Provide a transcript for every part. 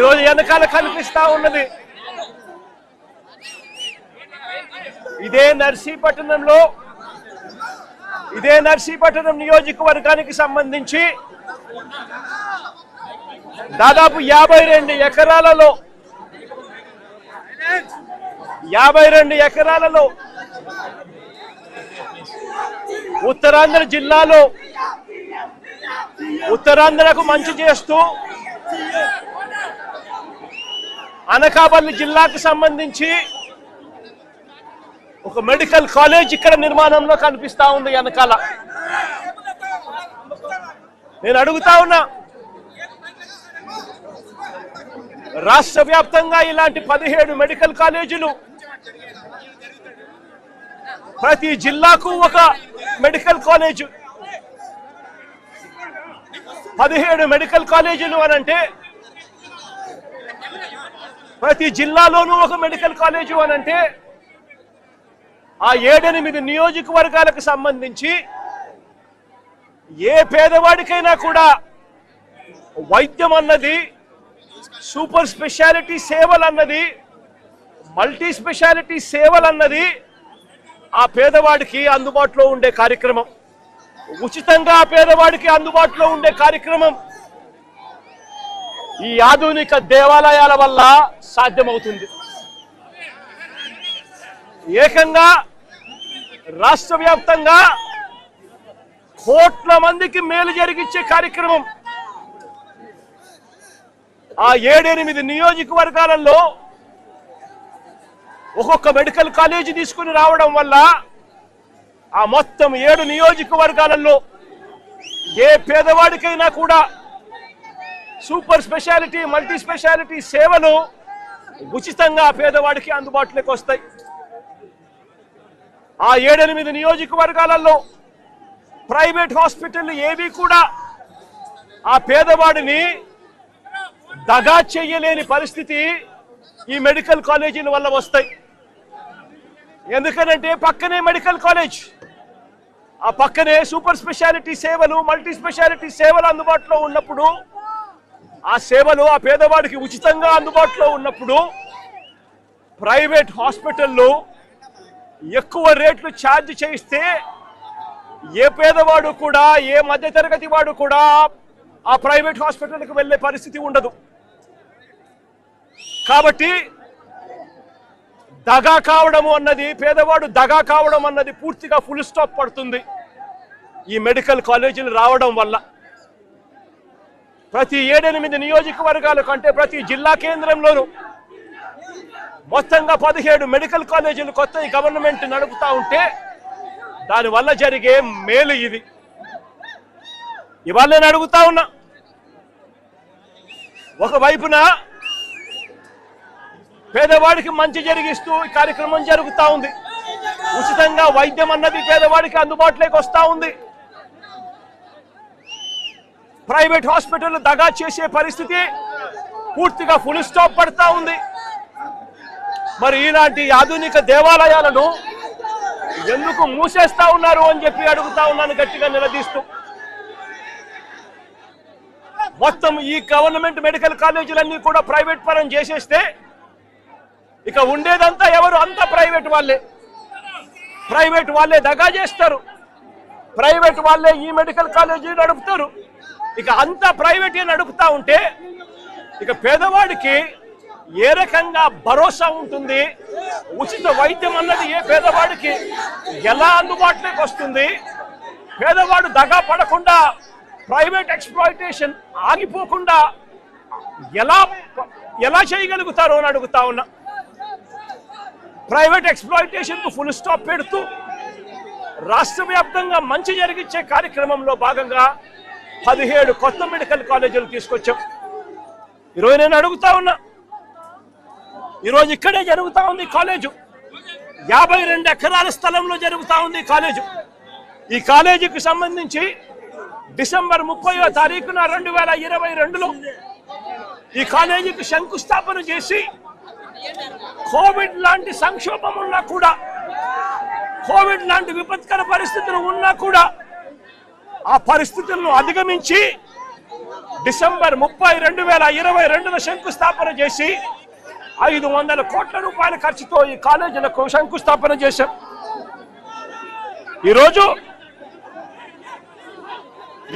ఈరోజు వెనకాల కనిపిస్తా ఉన్నది ఇదే నర్సీపట్నం నియోజకవర్గానికి సంబంధించి దాదాపు 52 ఎకరాలలో ఉత్తరాంధ్ర జిల్లాలో ఉత్తరాంధ్రకు మంచి చేస్తూ అనకాపల్లి జిల్లాకు సంబంధించి ఒక మెడికల్ కాలేజ్ ఇక్కడ నిర్మాణంలో కనిపిస్తా ఉంది వెనకాల. నేను అడుగుతా ఉన్నా, రాష్ట్ర వ్యాప్తంగా ఇలాంటి 17 మెడికల్ కాలేజీలు, ప్రతి జిల్లాకు ఒక మెడికల్ కాలేజ్, 17 మెడికల్ కాలేజీలు అనంటే ప్రతి జిల్లాలోనూ ఒక మెడికల్ కాలేజు అనంటే ఆ 7-8 నియోజకవర్గాలకు సంబంధించి ఏ పేదవాడికైనా కూడా వైద్యం అన్నది, సూపర్ స్పెషాలిటీ సేవలు అన్నది, మల్టీ స్పెషాలిటీ సేవలు అన్నది ఆ పేదవాడికి అందుబాటులో ఉండే కార్యక్రమం, ఉచితంగా ఆ పేదవాడికి అందుబాటులో ఉండే కార్యక్రమం ఈ ఆధునిక దేవాలయాల వల్ల సాధ్యమవుతుంది. ఏకంగా రాష్ట్ర వ్యాప్తంగా కోట్ల మందికి మేలు జరిగించే కార్యక్రమం ఆ 7-8 నియోజకవర్గాలలో ఒక్కొక్క మెడికల్ కాలేజీ తీసుకుని రావడం వల్ల ఆ మొత్తం 7 నియోజకవర్గాలలో ఏ పేదవాడికైనా కూడా సూపర్ స్పెషాలిటీ, మల్టీ స్పెషాలిటీ సేవలు ఉచితంగా పేదవాడికి అందుబాటులోకి వస్తాయి. ఆ 7-8 నియోజకవర్గాలలో ప్రైవేట్ హాస్పిటల్ ఏవి కూడా ఆ పేదవాడిని దగా చెయ్యలేని పరిస్థితి ఈ మెడికల్ కాలేజీల వల్ల వస్తాయి. ఎందుకనంటే పక్కనే మెడికల్ కాలేజ్, ఆ పక్కనే సూపర్ స్పెషాలిటీ సేవలు, మల్టీ స్పెషాలిటీ సేవలు అందుబాటులో ఉన్నప్పుడు, ఆ సేవలు ఆ పేదవాడికి ఉచితంగా అందుబాటులో ఉన్నప్పుడు ప్రైవేట్ హాస్పిటల్లో ఎక్కువ రేట్లు ఛార్జ్ చేయిస్తే ఏ పేదవాడు కూడా, ఏ మధ్యతరగతి వాడు కూడా ఆ ప్రైవేట్ హాస్పిటల్కి వెళ్ళే పరిస్థితి ఉండదు. కాబట్టి దగా కావడం అన్నది, పేదవాడు దగా కావడం అన్నది పూర్తిగా ఫుల్ స్టాప్ పడుతుంది ఈ మెడికల్ కాలేజీలు రావడం వల్ల. ప్రతి 7-8 నియోజకవర్గాల కంటే ప్రతి జిల్లా కేంద్రంలోనూ మొత్తంగా 17 మెడికల్ కాలేజీలు కొత్త గవర్నమెంట్ నడుపుతా ఉంటే దానివల్ల జరిగే మేలు ఇది. ఇవాళ నేను అడుగుతా ఉన్నా, ఒకవైపున పేదవాడికి మంచి జరిగిస్తూ ఈ కార్యక్రమం జరుగుతూ ఉంది, ఉచితంగా వైద్యం అన్నది పేదవాడికి అందుబాటులోకి వస్తూ ఉంది, ప్రైవేట్ హాస్పిటల్ దగా చేసే పరిస్థితి పూర్తిగా ఫుల్ స్టాప్ పడతా ఉంది. మరి ఇలాంటి ఆధునిక దేవాలయాలను ఎందుకు మూసేస్తా ఉన్నారు అని చెప్పి అడుగుతా ఉన్నాను గట్టిగా నిలదీస్తూ. మొత్తం ఈ గవర్నమెంట్ మెడికల్ కాలేజీలన్నీ కూడా ప్రైవేట్ పరం చేసేస్తే ఇక ఉండేదంతా ఎవరు? అంతా ప్రైవేట్ వాళ్ళే దగా చేస్తారు, ప్రైవేట్ వాళ్ళే ఈ మెడికల్ కాలేజీ నడుపుతారు. ఇక అంతా ప్రైవేట్ నడుపుతా ఉంటే ఇక పేదవాడికి ఏ రకంగా భరోసా ఉంటుంది? ఉచిత వైద్యం అన్నది ఏ పేదవాడికి ఎలా అందుబాటులోకి వస్తుంది? పేదవాడు దగా పడకుండా, ప్రైవేట్ ఎక్స్‌ప్లాయిటేషన్ ఆగిపోకుండా ఎలా చేయగలుగుతారో అని అడుగుతా ఉన్నా. ప్రైవేట్ ఎక్స్‌ప్లాయిటేషన్ కు ఫుల్ స్టాప్ పెడుతూ రాష్ట్ర వ్యాప్తంగా మంచి జరిగించే కార్యక్రమంలో భాగంగా 17 కొత్త మెడికల్ కాలేజీలు తీసుకొచ్చాం. ఈరోజు నేను అడుగుతా ఉన్నా, ఈరోజు ఇక్కడే జరుగుతా ఉంది కాలేజు, 52 ఎకరాల స్థలంలో జరుగుతా ఉంది కాలేజు. ఈ కాలేజీకి సంబంధించి డిసెంబర్ 30వ తారీఖున 2022లో ఈ కాలేజీకి శంకుస్థాపన చేసి కోవిడ్ లాంటి సంక్షోభం ఉన్నా కూడా, కోవిడ్ లాంటి విపత్కర పరిస్థితులు ఉన్నా కూడా ఆ పరిస్థితులను అధిగమించి డిసెంబర్ 30, 2022 శంకుస్థాపన చేసి 500 కోట్ల రూపాయల ఖర్చుతో ఈ కాలేజీలకు శంకుస్థాపన చేశాం. ఈరోజు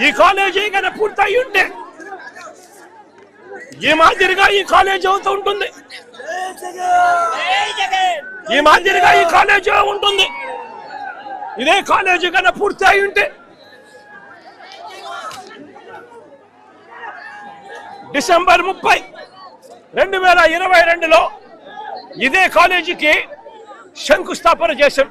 ఈ కాలేజీ కన్నా పూర్తయి ఉంటే ఈ మాదిరిగా ఈ కాలేజీ అవుతూ ఉంటుంది, ఈ మాదిరిగా ఈ కాలేజీ ఉంటుంది. ఇదే కాలేజీ కన్నా పూర్తి అయి ఉంటే డిసెంబర్ 30, 2022లో ఇదే కాలేజీకి శంకుస్థాపన చేశాం.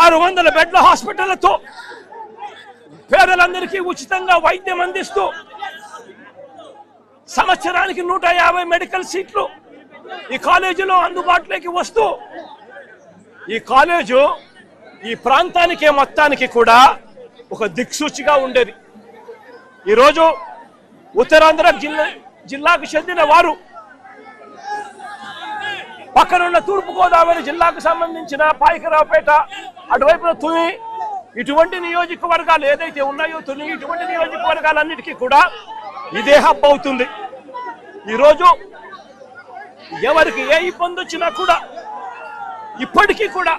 600 బెడ్ల హాస్పిటళ్లతో పేదలందరికీ ఉచితంగా వైద్యం అందిస్తూ సంవత్సరానికి 150 మెడికల్ సీట్లు ఈ కాలేజీలో అందుబాటులోకి వస్తూ ఈ కాలేజు ఈ ప్రాంతానికి మొత్తానికి కూడా ఒక దిక్సూచిగా ఉండేది. ఈరోజు ఉత్తరాంధ్ర జిల్లాకు చెందిన వారు పక్కనున్న తూర్పుగోదావరి జిల్లాకు సంబంధించిన పాయకరావుపేట, అటువైపున తుని, ఇటువంటి నియోజకవర్గాలు ఏదైతే ఉన్నాయో తుని ఇటువంటి నియోజకవర్గాలన్నిటికీ కూడా ఇదే హబ్ అవుతుంది. ఈరోజు ఎవరికి ఏ ఇబ్బంది వచ్చినా కూడా ఇప్పటికీ కూడా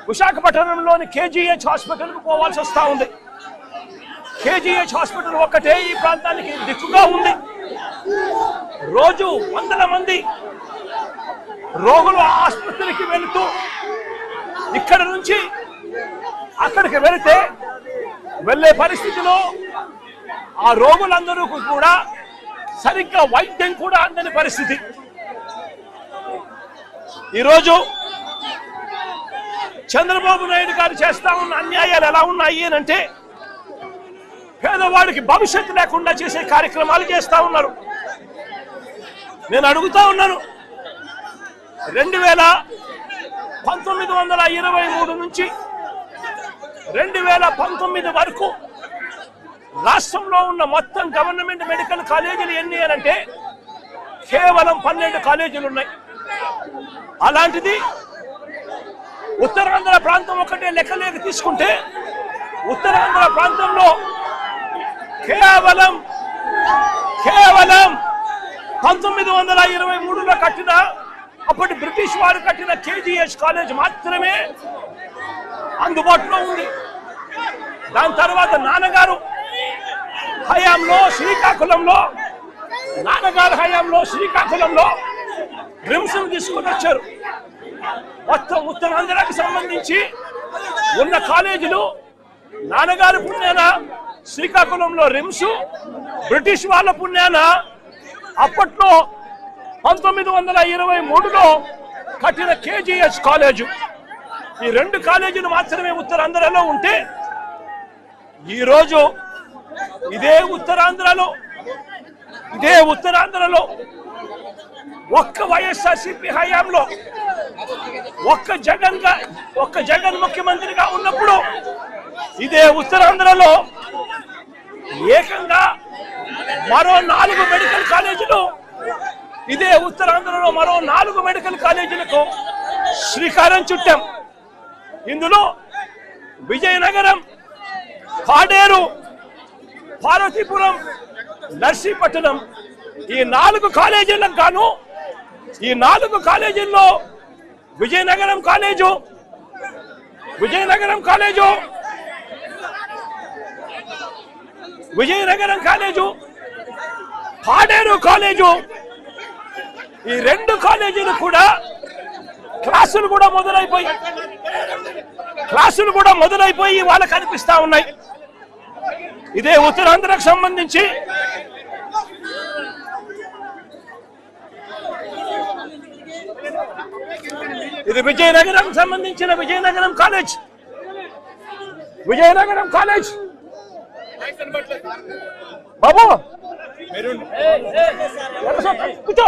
విశాఖపట్నంలోని కేజీహెచ్ హాస్పిటల్కు పోవాల్సి వస్తూ ఉంది. కేజీహెచ్ హాస్పిటల్ ఒక్కటే ఈ ప్రాంతానికి దిక్కుగా ఉంది. రోజు వందల మంది రోగులు ఆసుపత్రికి వెళుతూ ఇక్కడ నుంచి అక్కడికి వెళితే వెళ్ళే పరిస్థితిలో ఆ రోగులందరూ కూడా సరిగ్గా వైద్యం కూడా అందని పరిస్థితి. ఈరోజు చంద్రబాబు నాయుడు గారు చేస్తా ఉన్న అన్యాయాలు ఎలా ఉన్నాయి అంటే పేదవాడికి భవిష్యత్తు లేకుండా చేసే కార్యక్రమాలు చేస్తా ఉన్నారు. నేను అడుగుతా ఉన్నాను, 1923 నుంచి 2019 వరకు రాష్ట్రంలో ఉన్న మొత్తం గవర్నమెంట్ మెడికల్ కాలేజీలు ఎన్ని అంటే కేవలం 12 కాలేజీలు ఉన్నాయి. అలాంటిది ఉత్తరాంధ్ర ప్రాంతం ఒకటే లెక్కలేక తీసుకుంటే ఉత్తరాంధ్ర ప్రాంతంలో కేవలం 1923లో కట్టిన అప్పటి బ్రిటిష్ వారు కట్టిన కేజీహెచ్ కాలేజ్ మాత్రమే అందుబాటులో ఉంది. దాని తర్వాత నాన్నగారు హయాంలో శ్రీకాకుళంలో రిమ్స్ తీసుకొని వచ్చారు. మొత్తం ఉత్తరాంధ్రకు సంబంధించి ఉన్న కాలేజీలు నాన్నగారి పుణ్యాన శ్రీకాకుళంలో రిమ్స్, బ్రిటిష్ వాళ్ళ పుణ్యాన అప్పట్లో 1923లో కట్టిన కేజీహెచ్ కాలేజు. ఈ 2 కాలేజీలు మాత్రమే ఉత్తరాంధ్రలో ఉంటే ఈరోజు ఇదే ఉత్తరాంధ్రలో ఒక్క వైఎస్ఆర్సీపీ హయాంలో ఒక్క జగన్ ముఖ్యమంత్రిగా ఉన్నప్పుడు ఇదే ఉత్తరాంధ్రలో ఏకంగా మరో 4 మెడికల్ కాలేజీలు, ఇదే ఉత్తరాంధ్రలో మరో 4 మెడికల్ కాలేజీలకు శ్రీకారం చుట్టాం. ఇందులో విజయనగరం, పాడేరు, పార్వతీపురం, నర్సీపట్నం ఈ 4 కాలేజీలకు గాను ఈ 4 కాలేజీల్లో విజయనగరం కాలేజు, పాడేరు కాలేజు ఈ 2 కాలేజీలు కూడా క్లాసులు కూడా మొదలైపోయి వాళ్ళకి కనిపిస్తా ఉన్నాయి. ఇదే ఉత్తరాంధ్రకు సంబంధించి ఇది విజయనగరం సంబంధించిన విజయనగరం కాలేజ్ బాబు కూర్చో.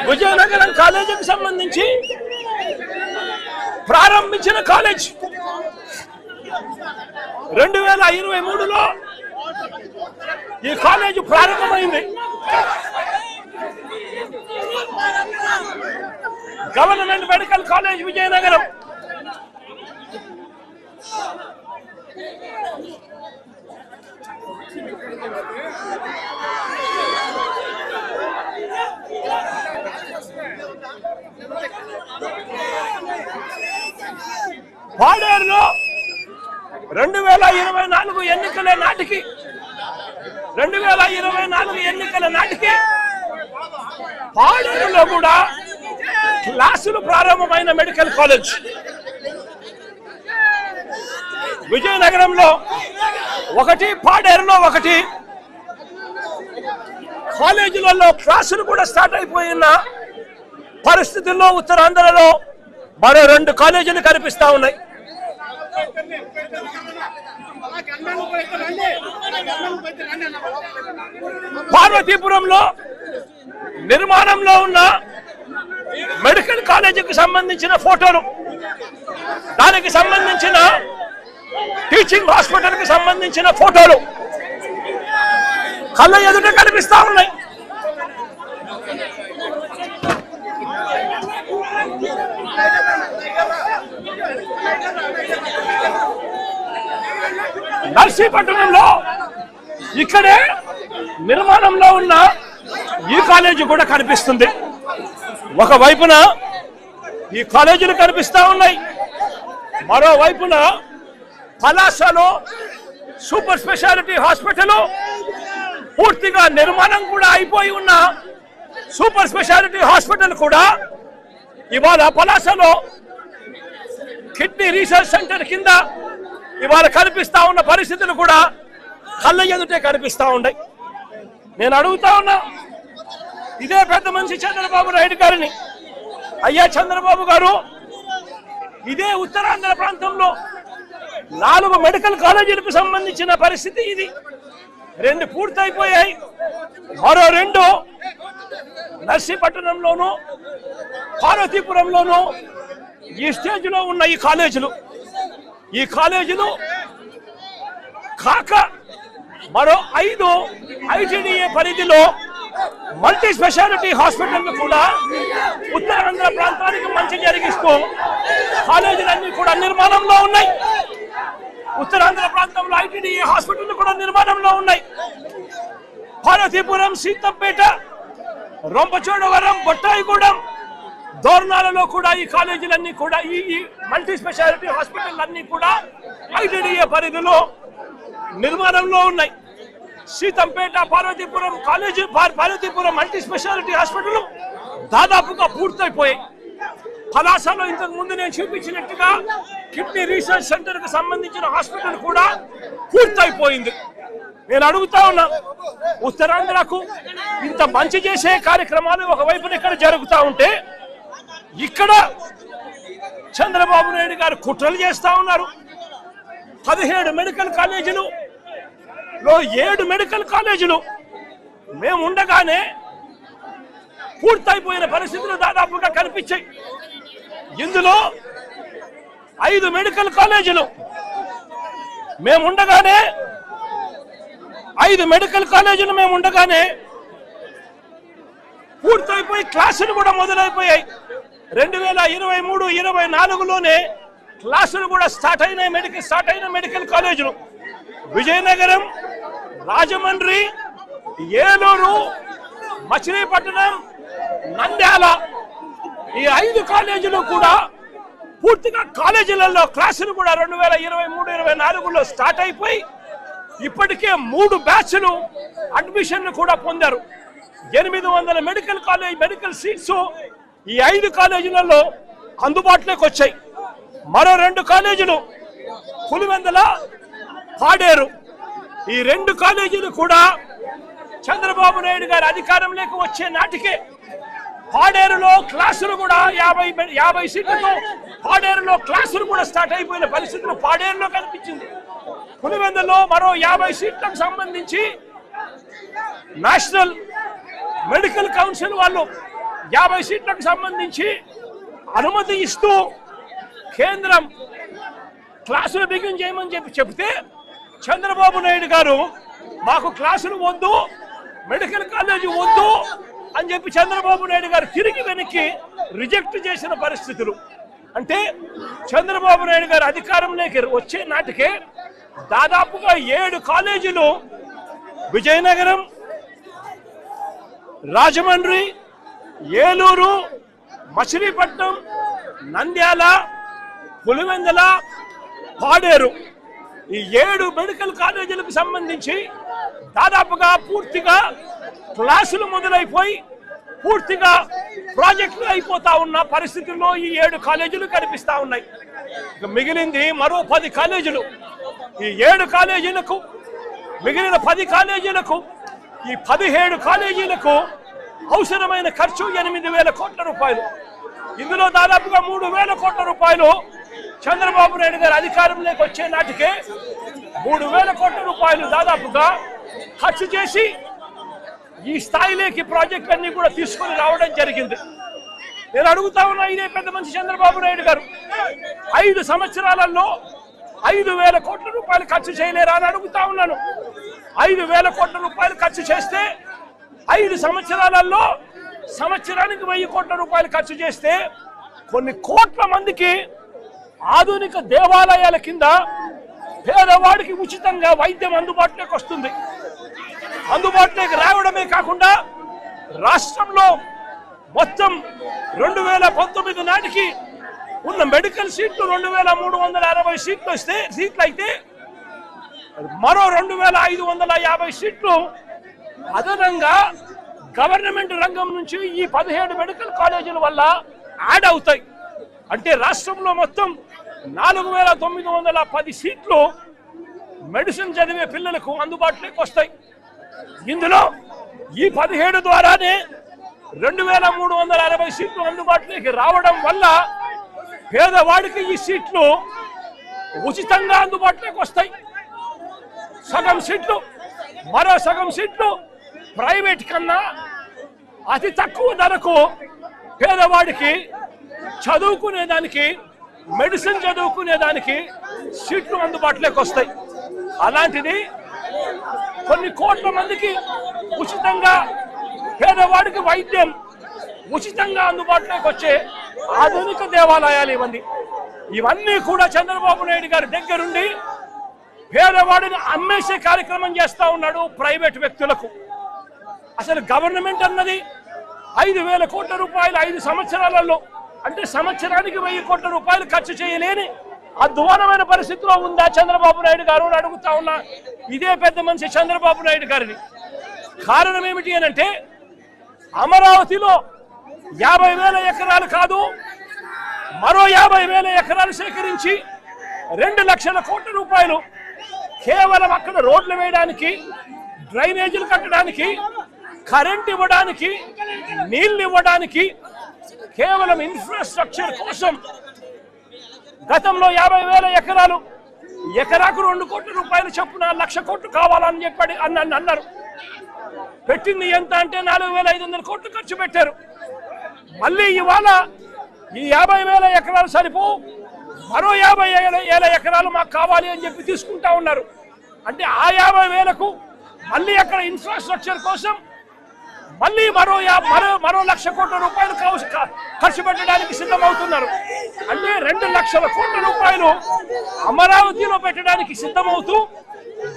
విజయనగరం కాలేజీకి సంబంధించి ప్రారంభించిన కాలేజ్ 2023లో ఈ కాలేజీ ప్రారంభమైంది. గవర్నమెంట్ మెడికల్ కాలేజ్ విజయనగరం పాడేరులో 2024 ఎన్నికల నాటికి 2024 ఎన్నికల నాటికి పాడేరులో కూడా క్లాసులు ప్రారంభమైన మెడికల్ కాలేజ్, విజయనగరంలో ఒకటి, పాడేరులో ఒకటి, కాలేజీలలో క్లాసులు కూడా స్టార్ట్ అయిపోయిన పరిస్థితుల్లో ఉత్తరాంధ్రలో మరో 2 కాలేజీలు కనిపిస్తా ఉన్నాయి. పార్వతీపురంలో నిర్మాణంలో ఉన్న మెడికల్ కాలేజీకి సంబంధించిన ఫోటోలు, దానికి సంబంధించిన టీచింగ్ హాస్పిటల్ కి సంబంధించిన ఫోటోలు కళ్ళ ఎదుట కనిపిస్తా ఉన్నాయి. నర్సీపట్నంలో ఇక్కడే నిర్మాణంలో ఉన్న ఈ కాలేజీ కూడా కనిపిస్తుంది. ఒకవైపున ఈ కాలేజీలు కనిపిస్తా ఉన్నాయి, మరోవైపున పలాసలో సూపర్ స్పెషాలిటీ హాస్పిటల్, పూర్తిగా నిర్మాణం కూడా అయిపోయి ఉన్న సూపర్ స్పెషాలిటీ హాస్పిటల్ కూడా ఇవాళ పలాసలో కిడ్నీ రీసెర్చ్ సెంటర్ కింద ఇవాళ కనిపిస్తా ఉన్న పరిస్థితులు కూడా కళ్ళ ఎదుటే కనిపిస్తా ఉన్నాయి. నేను అడుగుతా ఉన్నా, ఇదే పెద్ద మనిషి చంద్రబాబు నాయుడు గారిని, అయ్యా చంద్రబాబు గారు, ఇదే ఉత్తరాంధ్ర ప్రాంతంలో 4 మెడికల్ కాలేజీలకు సంబంధించిన పరిస్థితి ఇది. 2 పూర్తయిపోయాయి, మరో 2 నర్సీపట్నంలోను పార్వతీపురంలోను ఈ స్టేజ్లో ఉన్న ఈ కాలేజీలు కాక మరో 5 ఐటీడీఏ పరిధిలో మల్టీ స్పెషాలిటీ హాస్పిటల్ కూడా ఉత్తరాంధ్ర ప్రాంతానికి మంచి జరిగిస్తూ కాలేజీలన్నీ కూడా నిర్మాణంలో ఉన్నాయి. ఉత్తరాంధ్ర ప్రాంతంలో ఐటీడీఏ హాస్పిటల్ కూడా నిర్మాణంలో ఉన్నాయి. పార్వతీపురం, సీతంపేట, రొంపచోడవరం, బొట్టాయిగూడెం, దోర్నాలలో కూడా ఈ కాలేజీలన్నీ కూడా ఈ మల్టీ స్పెషాలిటీ హాస్పిటల్ అన్ని కూడా ఐటీడీఏ పరిధిలో నిర్మాణంలో ఉన్నాయి. Seethampeta, Parvathipuram college, Parvathipuram multi speciality hospital దాదాపుగా పూర్తయిపోయాయి. పలాసలో ఇంతకు ముందు నేను చూపించినట్టుగా కిడ్నీ రీసెర్చ్ సెంటర్ కు సంబంధించిన హాస్పిటల్ కూడా పూర్తయిపోయింది. నేను అడుగుతా ఉన్నా, ఉత్తరాంధ్రకు ఇంత మంచి చేసే కార్యక్రమాలు ఒకవైపున ఇక్కడ జరుగుతూ ఉంటే, ఇక్కడ చంద్రబాబు నాయుడు గారు కుట్రలు చేస్తా ఉన్నారు. 17 మెడికల్ కాలేజీలు 7 మెడికల్ కాలేజీలు మేము ఉండగానే పూర్తయిపోయిన పరిస్థితులు దాదాపుగా కనిపించాయి. ఇందులో 5 మెడికల్ కాలేజీలు మేముండగానే 5 మెడికల్ కాలేజీలు మేముండగానే పూర్తయిపోయి క్లాసులు కూడా మొదలైపోయాయి. 2023-24లోనే క్లాసులు కూడా స్టార్ట్ అయిన మెడికల్ కాలేజీలు విజయనగరం, రాజమండ్రి, ఏలూరు, మచిలీపట్నం, నంద్యాల ఈ 5 కాలేజీలు కూడా పూర్తిగా కాలేజీలలో క్లాసులు కూడా 2023-24లో స్టార్ట్ అయిపోయి ఇప్పటికే 3 బ్యాచ్లు అడ్మిషన్లు కూడా పొందారు. 800 మెడికల్ సీట్స్ ఈ 5 కాలేజీలలో అందుబాటులోకి వచ్చాయి. మరో 2 కాలేజీలు పులివెందుల, పాడేరు, ఈ 2 కాలేజీలు కూడా చంద్రబాబు నాయుడు గారి అధికారంలోకి వచ్చే నాటికే పాడేరులో క్లాసులు కూడా 50 సీట్లతో పాడేరులో క్లాసులు కూడా స్టార్ట్ అయిపోయిన పరిస్థితులు పాడేరులో కనిపించింది. పులివెందులో మరో 50 సీట్లకు సంబంధించి నేషనల్ మెడికల్ కౌన్సిల్ వాళ్ళు 50 సీట్లకు సంబంధించి అనుమతి ఇస్తూ కేంద్రం క్లాసులు బిగిన్ చేయమని చెప్తే చంద్రబాబు నాయుడు గారు మాకు క్లాసులు వద్దు, మెడికల్ కాలేజీ వద్దు అని చెప్పి చంద్రబాబు నాయుడు గారు తిరిగి వెనక్కి రిజెక్ట్ చేసిన పరిస్థితులు. అంటే చంద్రబాబు నాయుడు గారు అధికారంలోకి వచ్చే నాటికే దాదాపుగా 7 కాలేజీలు విజయనగరం, రాజమండ్రి, ఏలూరు, మచిలీపట్నం, నంద్యాల, పులివెందుల, పాడేరు ఈ 7 మెడికల్ కాలేజీలకు సంబంధించి దాదాపుగా పూర్తిగా క్లాసులు మొదలైపోయి పూర్తిగా ప్రాజెక్టులు అయిపోతా ఉన్న పరిస్థితుల్లో ఈ 7 కాలేజీలు కనిపిస్తా ఉన్నాయి. మిగిలింది మరో 10 కాలేజీలు. ఈ 7 కాలేజీలకు మిగిలిన 10 కాలేజీలకు ఈ 17 కాలేజీలకు అవసరమైన ఖర్చు 8,000 కోట్ల రూపాయలు. ఇందులో దాదాపుగా 3,000 కోట్ల రూపాయలు చంద్రబాబు నాయుడు గారు అధికారంలోకి వచ్చే నాటికే 3,000 కోట్ల రూపాయలు దాదాపుగా ఖర్చు చేసి ఈ స్థాయిలోకి ప్రాజెక్టులన్నీ కూడా తీసుకొని రావడం జరిగింది. నేను అడుగుతా ఉన్నా, ఇదే పెద్ద మనిషి చంద్రబాబు నాయుడు గారు 5 సంవత్సరాలలో 5,000 కోట్ల రూపాయలు ఖర్చు చేయలేరా అని అడుగుతా ఉన్నాను. 5,000 కోట్ల రూపాయలు ఖర్చు చేస్తే 5 సంవత్సరాలలో సంవత్సరానికి 1,000 కోట్ల రూపాయలు ఖర్చు చేస్తే కొన్ని కోట్ల మందికి ఆధునిక దేవాలయాల కింద పేదవాడికి ఉచితంగా వైద్యం అందుబాటులోకి వస్తుంది. అందుబాటులోకి రావడమే కాకుండా రాష్ట్రంలో మొత్తం 2019 నాటికి ఉన్న మెడికల్ సీట్లు 2,360 సీట్లు అయితే మరో 2,550 సీట్లు అదనంగా గవర్నమెంట్ రంగం నుంచి ఈ 17 మెడికల్ కాలేజీల వల్ల యాడ్ అవుతాయి. అంటే రాష్ట్రంలో మొత్తం 4,910 సీట్లు మెడిసిన్ చదివే పిల్లలకు అందుబాటులోకి వస్తాయి. ఇందులో ఈ 17 ద్వారానే 2,360 సీట్లు అందుబాటులోకి రావడం వల్ల పేదవాడికి ఈ సీట్లు ఉచితంగా అందుబాటులోకి వస్తాయి. సగం సీట్లు, మరో సగం సీట్లు ప్రైవేట్ కన్నా అతి తక్కువ ధరకు పేదవాడికి చదువుకునేదానికి, మెడిసిన్ చదువుకునేదానికి సీట్లు అందుబాటులోకి వస్తాయి. అలాంటిది కొన్ని కోట్ల మందికి ఉచితంగా పేదవాడికి వైద్యం ఉచితంగా అందుబాటులోకి వచ్చే ఆధునిక దేవాలయాలు ఇవన్నీ కూడా చంద్రబాబు నాయుడు గారి దగ్గరుండి పేదవాడిని అమ్మేసే కార్యక్రమం చేస్తా ఉన్నాడు ప్రైవేట్ వ్యక్తులకు. అసలు గవర్నమెంట్ అన్నది 5,000 కోట్ల రూపాయలు 5 సంవత్సరాలలో, అంటే సంవత్సరానికి 1,000 కోట్ల రూపాయలు ఖర్చు చేయలేని అధ్వానమైన పరిస్థితిలో ఉందా చంద్రబాబు నాయుడు గారు అని అడుగుతా ఉన్నా ఇదే పెద్ద మనిషి చంద్రబాబు నాయుడు గారిని. కారణం ఏమిటి అని అంటే, అమరావతిలో 50,000 ఎకరాలు కాదు, మరో 50,000 ఎకరాలు సేకరించి 2 లక్షల కోట్ల రూపాయలు కేవలం అక్కడ రోడ్లు వేయడానికి, డ్రైనేజీలు కట్టడానికి, కరెంట్ ఇవ్వడానికి, నీళ్లు ఇవ్వడానికి, కేవలం ఇన్ఫ్రాస్ట్రక్చర్ కోసం గతంలో 50,000 ఎకరాలు ఎకరాకు 2 కోట్ల రూపాయలు చొప్పున 1,00,000 కోట్లు కావాలని చెప్పి అన్నారు. పెట్టింది ఎంత అంటే 4,500 కోట్లు ఖర్చు పెట్టారు. మళ్ళీ ఇవాళ ఈ 50,000 ఎకరాలు సరిపో, మరో 50,000 ఎకరాలు మాకు కావాలి అని చెప్పి తీసుకుంటా ఉన్నారు. అంటే ఆ 50,000కు మళ్ళీ అక్కడ ఇన్ఫ్రాస్ట్రక్చర్ కోసం మళ్ళీ మరో 1,00,000 కోట్ల రూపాయలు ఖర్చు పెట్టడానికి సిద్ధమవుతున్నారు. అంటే 2 లక్షల కోట్ల రూపాయలు అమరావతిలో పెట్టడానికి సిద్ధమవుతూ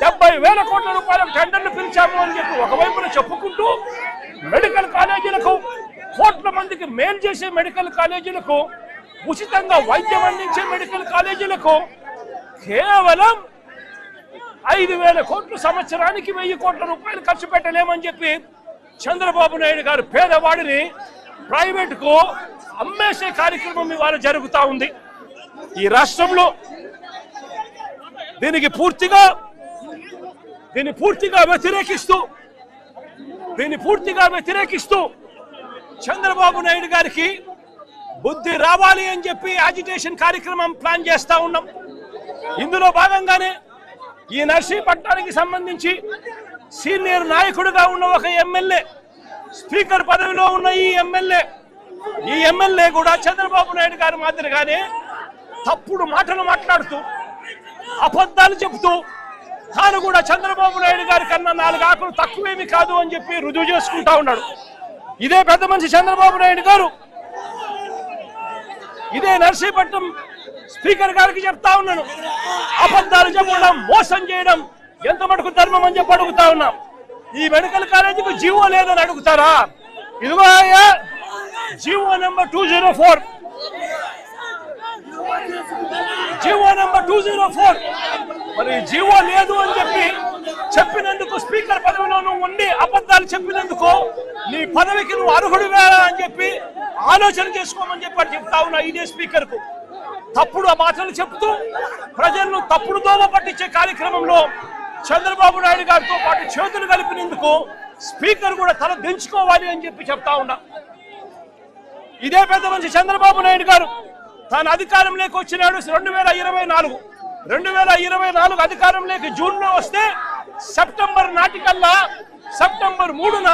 70,000 కోట్ల రూపాయల టెండర్లు పిలిచాము అని చెప్పి ఒకవైపున చెప్పుకుంటూ మెడికల్ కాలేజీలకు, కోట్ల మందికి మేలు చేసే మెడికల్ కాలేజీలకు, ఉచితంగా వైద్యం అందించే మెడికల్ కాలేజీలకు కేవలం 5,000 కోట్లు సంవత్సరానికి 1,000 కోట్ల రూపాయలు ఖర్చు పెట్టలేమని చెప్పి చంద్రబాబు నాయుడు గారు పేదవాడిని ప్రైవేట్కు అమ్మేసే కార్యక్రమం ఇవాళ జరుగుతూ ఉంది ఈ రాష్ట్రంలో. దీన్ని పూర్తిగా వ్యతిరేకిస్తూ చంద్రబాబు నాయుడు గారికి బుద్ధి రావాలి అని చెప్పి యాజిటేషన్ కార్యక్రమం ప్లాన్ చేస్తా ఉన్నాం. ఇందులో భాగంగానే ఈ నర్సీపట్నానికి సంబంధించి సీనియర్ నాయకుడిగా ఉన్న ఒక ఎమ్మెల్యే, స్పీకర్ పదవిలో ఉన్న ఈ ఎమ్మెల్యే కూడా చంద్రబాబు నాయుడు గారి మాదిరిగానే తప్పుడు మాటలు మాట్లాడుతూ, అబద్ధాలు చెబుతూ, తాను కూడా చంద్రబాబు నాయుడు గారి కన్నా 4 ఆకులు తక్కువేమి కాదు అని చెప్పి రుజువు చేసుకుంటా ఉన్నాడు. ఇదే పెద్ద మనిషి చంద్రబాబు నాయుడు గారు ఇదే నర్సీపట్నం స్పీకర్ గారికి చెప్తా ఉన్నాను, అబద్ధాలు చెప్పడం, మోసం చేయడం ఎంత మటుకు ధర్మం అని చెప్పి అడుగుతా ఉన్నాం. ఈ మెడికల్ కాలేజీకి జీవో లేదని అడుగుతారా? ఇదిగో జీవో నెంబర్ 204 204 మరి జీవో లేదు అని చెప్పినందుకు స్పీకర్ పదవిలో నువ్వు ఉండి అబద్ధాలు చెప్పినందుకు నీ పదవికి నువ్వు అర్హుడివా అని చెప్పి ఆలోచన చేసుకోమని చెప్పి చెప్తా ఉన్నా ఇదే స్పీకర్ కు. తప్పుడు ఆ మాటలు చెప్తూ ప్రజలను తప్పుడు దోవ పట్టించే కార్యక్రమంలో చంద్రబాబు నాయుడు గారితో పాటు చేతులు కలిపినందుకు స్పీకర్ కూడా తల దించుకోవాలి అని చెప్పి చెప్తా ఉన్నా. ఇదే పెద్ద మనిషి చంద్రబాబు నాయుడు గారు తాను అధికారంలోకి వచ్చినాడు 2024 అధికారంలోకి జూన్లో వస్తే సెప్టెంబర్ నాటికల్లా సెప్టెంబర్ 3న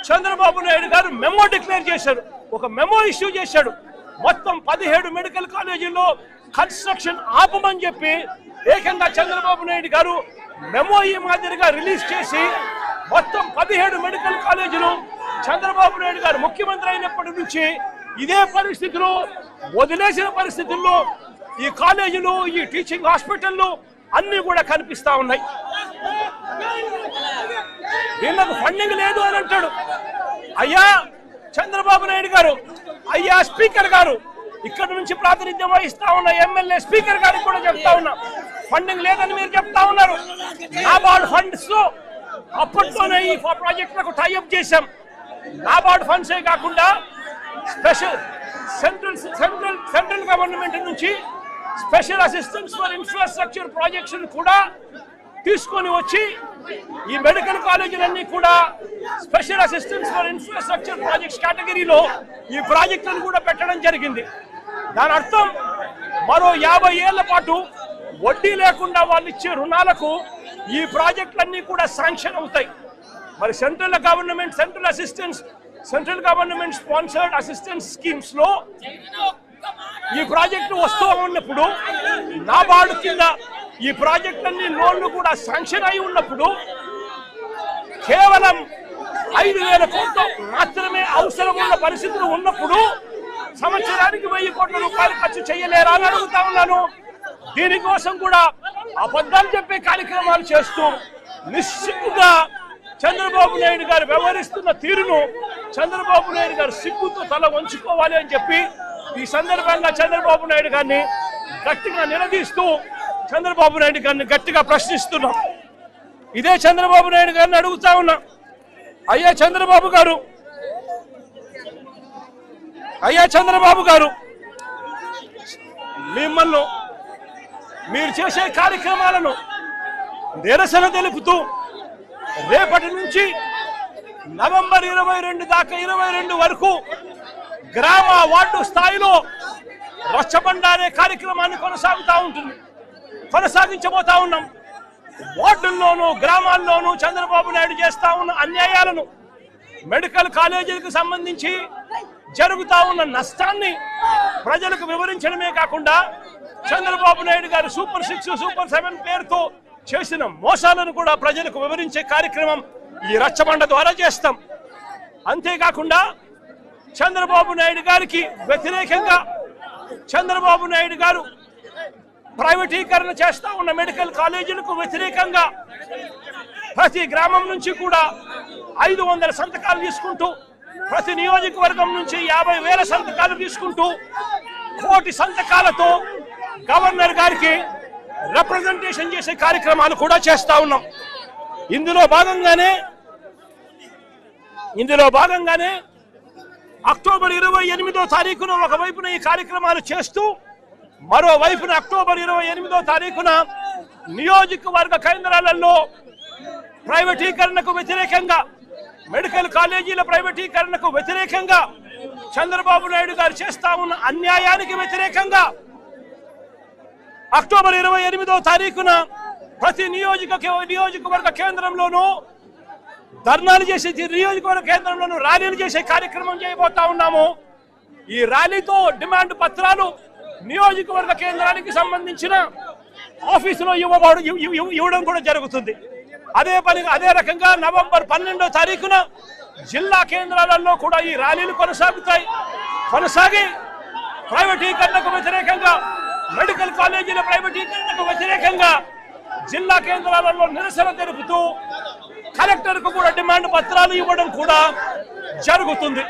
చంద్రబాబు నాయుడు గారు మెమో డిక్లేర్ చేశారు, ఒక మెమో ఇష్యూ చేశాడు. మొత్తం 17 మెడికల్ కాలేజీల్లో కన్స్ట్రక్షన్ ఆపమని చెప్పి ఏకంగా చంద్రబాబు నాయుడు గారు మెమో ఈ మాదిరిగా రిలీజ్ చేసి మొత్తం 17 మెడికల్ కాలేజీలు చంద్రబాబు నాయుడు గారు ముఖ్యమంత్రి అయినప్పటి నుంచి ఇదే పరిస్థితులు వదిలేసిన పరిస్థితుల్లో ఈ కాలేజీలు ఈ టీచింగ్ హాస్పిటల్లు అన్ని కూడా కనిపిస్తా ఉన్నాయి. వీళ్ళకు ఫండింగ్ లేదు అని అంటాడు. అయ్యా చంద్రబాబు నాయుడు గారు, అయ్యా స్పీకర్ గారు, ఇక్కడ నుంచి ప్రాతినిధ్యం వహిస్తా ఉన్న ఎమ్మెల్యే స్పీకర్ గారికి కూడా చెప్తా ఉన్నా, ఫండింగ్ లేదని మీరు చెప్తా ఉన్నారు. నాబార్డ్ ఫండ్స్ అప్పట్లోనే ఈ ప్రాజెక్టులకు టైఅప్ చేశాం. నాబార్డ్ ఫండ్సే కాకుండా స్పెషల్ సెంట్రల్ గవర్నమెంట్ నుంచి special assistance for infrastructure projects కూడా తీసుకొని వచ్చి ఈ మెడికల్ కాలేజీలన్నీ కూడా special assistance for infrastructure projects కేటగిరీలో ఈ ప్రాజెక్టులను కూడా పెట్టడం జరిగింది. దాని అర్థం మరో 50 ఏళ్ల పాటు వడ్డీ లేకుండా వాళ్ళు ఇచ్చే రుణాలకు ఈ ప్రాజెక్టులన్నీ కూడా శాంక్షన్ అవుతాయి. మరి central government sponsored assistance schemes లో ఈ ప్రాజెక్టు వస్తూ ఉన్నప్పుడు నాబార్డు కింద ఈ ప్రాజెక్టులన్నీ లోన్లు కూడా శాంక్షన్ అయి ఉన్నప్పుడు కేవలం 5,000 కోట్లు మాత్రమే అవసరం ఉన్న పరిస్థితులు ఉన్నప్పుడు సంవత్సరానికి 1,000 కోట్ల రూపాయలు ఖర్చు చేయలేరా అని అడుగుతా ఉన్నాను. దీనికోసం కూడా అబద్ధాలు చెప్పే కార్యక్రమాలు చేస్తూ నిశ్చితంగా చంద్రబాబు నాయుడు గారు వ్యవహరిస్తున్న తీరును చంద్రబాబు నాయుడు గారు సిగ్గుతో తల వంచుకోవాలి అని చెప్పి ఈ సందర్భంగా చంద్రబాబు నాయుడు గారిని గట్టిగా నిలదీస్తూ చంద్రబాబు నాయుడు గారిని గట్టిగా ప్రశ్నిస్తున్నాం. ఇదే చంద్రబాబు నాయుడు గారిని అడుగుతా ఉన్నా, అయ్యా చంద్రబాబు గారు మిమ్మల్ని మీరు చేసే కార్యక్రమాలను నిరసన తెలుపుతూ రేపటి నుంచి నవంబర్ 22 దాకా 22 వరకు గ్రామ వార్డు స్థాయిలో రచ్చబండ అనే కార్యక్రమాన్ని కొనసాగించబోతా ఉన్నాం. వార్డుల్లోనూ గ్రామాల్లోనూ చంద్రబాబు నాయుడు చేస్తా ఉన్న అన్యాయాలను, మెడికల్ కాలేజీలకు సంబంధించి జరుగుతా ఉన్న నష్టాన్ని ప్రజలకు వివరించడమే కాకుండా చంద్రబాబు నాయుడు గారు సూపర్ 6, సూపర్ 7 పేరుతో చేసిన మోసాలను కూడా ప్రజలకు వివరించే కార్యక్రమం ఈ రచ్చబండ ద్వారా చేస్తాం. అంతేకాకుండా చంద్రబాబు నాయుడు గారికి వ్యతిరేకంగా చంద్రబాబు నాయుడు గారు ప్రైవేటీకరణ చేస్తా ఉన్న మెడికల్ కాలేజీలకు వ్యతిరేకంగా ప్రతి గ్రామం నుంచి కూడా 500 సంతకాలు తీసుకుంటూ, ప్రతి నియోజకవర్గం నుంచి 50,000 సంతకాలు తీసుకుంటూ 1 కోటి సంతకాలతో గవర్నర్ గారికి రిప్రజెంటేషన్ చేసే కార్యక్రమాలు కూడా చేస్తా ఉన్నాం. ఇందులో భాగంగానే అక్టోబర్ 28వ తారీఖున ఒకవైపున ఈ కార్యక్రమాలు చేస్తూ మరోవైపున అక్టోబర్ 28వ తారీఖున నియోజకవర్గ కేంద్రాలలో ప్రైవేటీకరణకు వ్యతిరేకంగా, మెడికల్ కాలేజీల ప్రైవేటీకరణకు వ్యతిరేకంగా, చంద్రబాబు నాయుడు గారు చేస్తా ఉన్న అన్యాయానికి వ్యతిరేకంగా అక్టోబర్ 28వ తారీఖున ప్రతి నియోజకవర్గ కేంద్రంలోనూ ధర్నాలు చేసే, నియోజకవర్గ కేంద్రంలోనూ ర్యాలీలు చేసే కార్యక్రమం చేయబోతా ఉన్నాము. ఈ ర్యాలీతో డిమాండ్ పత్రాలు నియోజకవర్గ కేంద్రానికి సంబంధించిన ఆఫీసులో ఇవ్వడం కూడా జరుగుతుంది. అదే రకంగా నవంబర్ 12వ తారీఖున జిల్లా కేంద్రాలలో కూడా ఈ ర్యాలీలు కొనసాగి ప్రైవేటీకరణకు వ్యతిరేకంగా, మెడికల్ కాలేజీల ప్రైవేటీకరణకు వ్యతిరేకంగా జిల్లా కేంద్రాలలో నిరసన తెలుపుతూ కలెక్టర్కు కూడా డిమాండ్ పత్రాలు ఇవ్వడం కూడా జరుగుతుంది.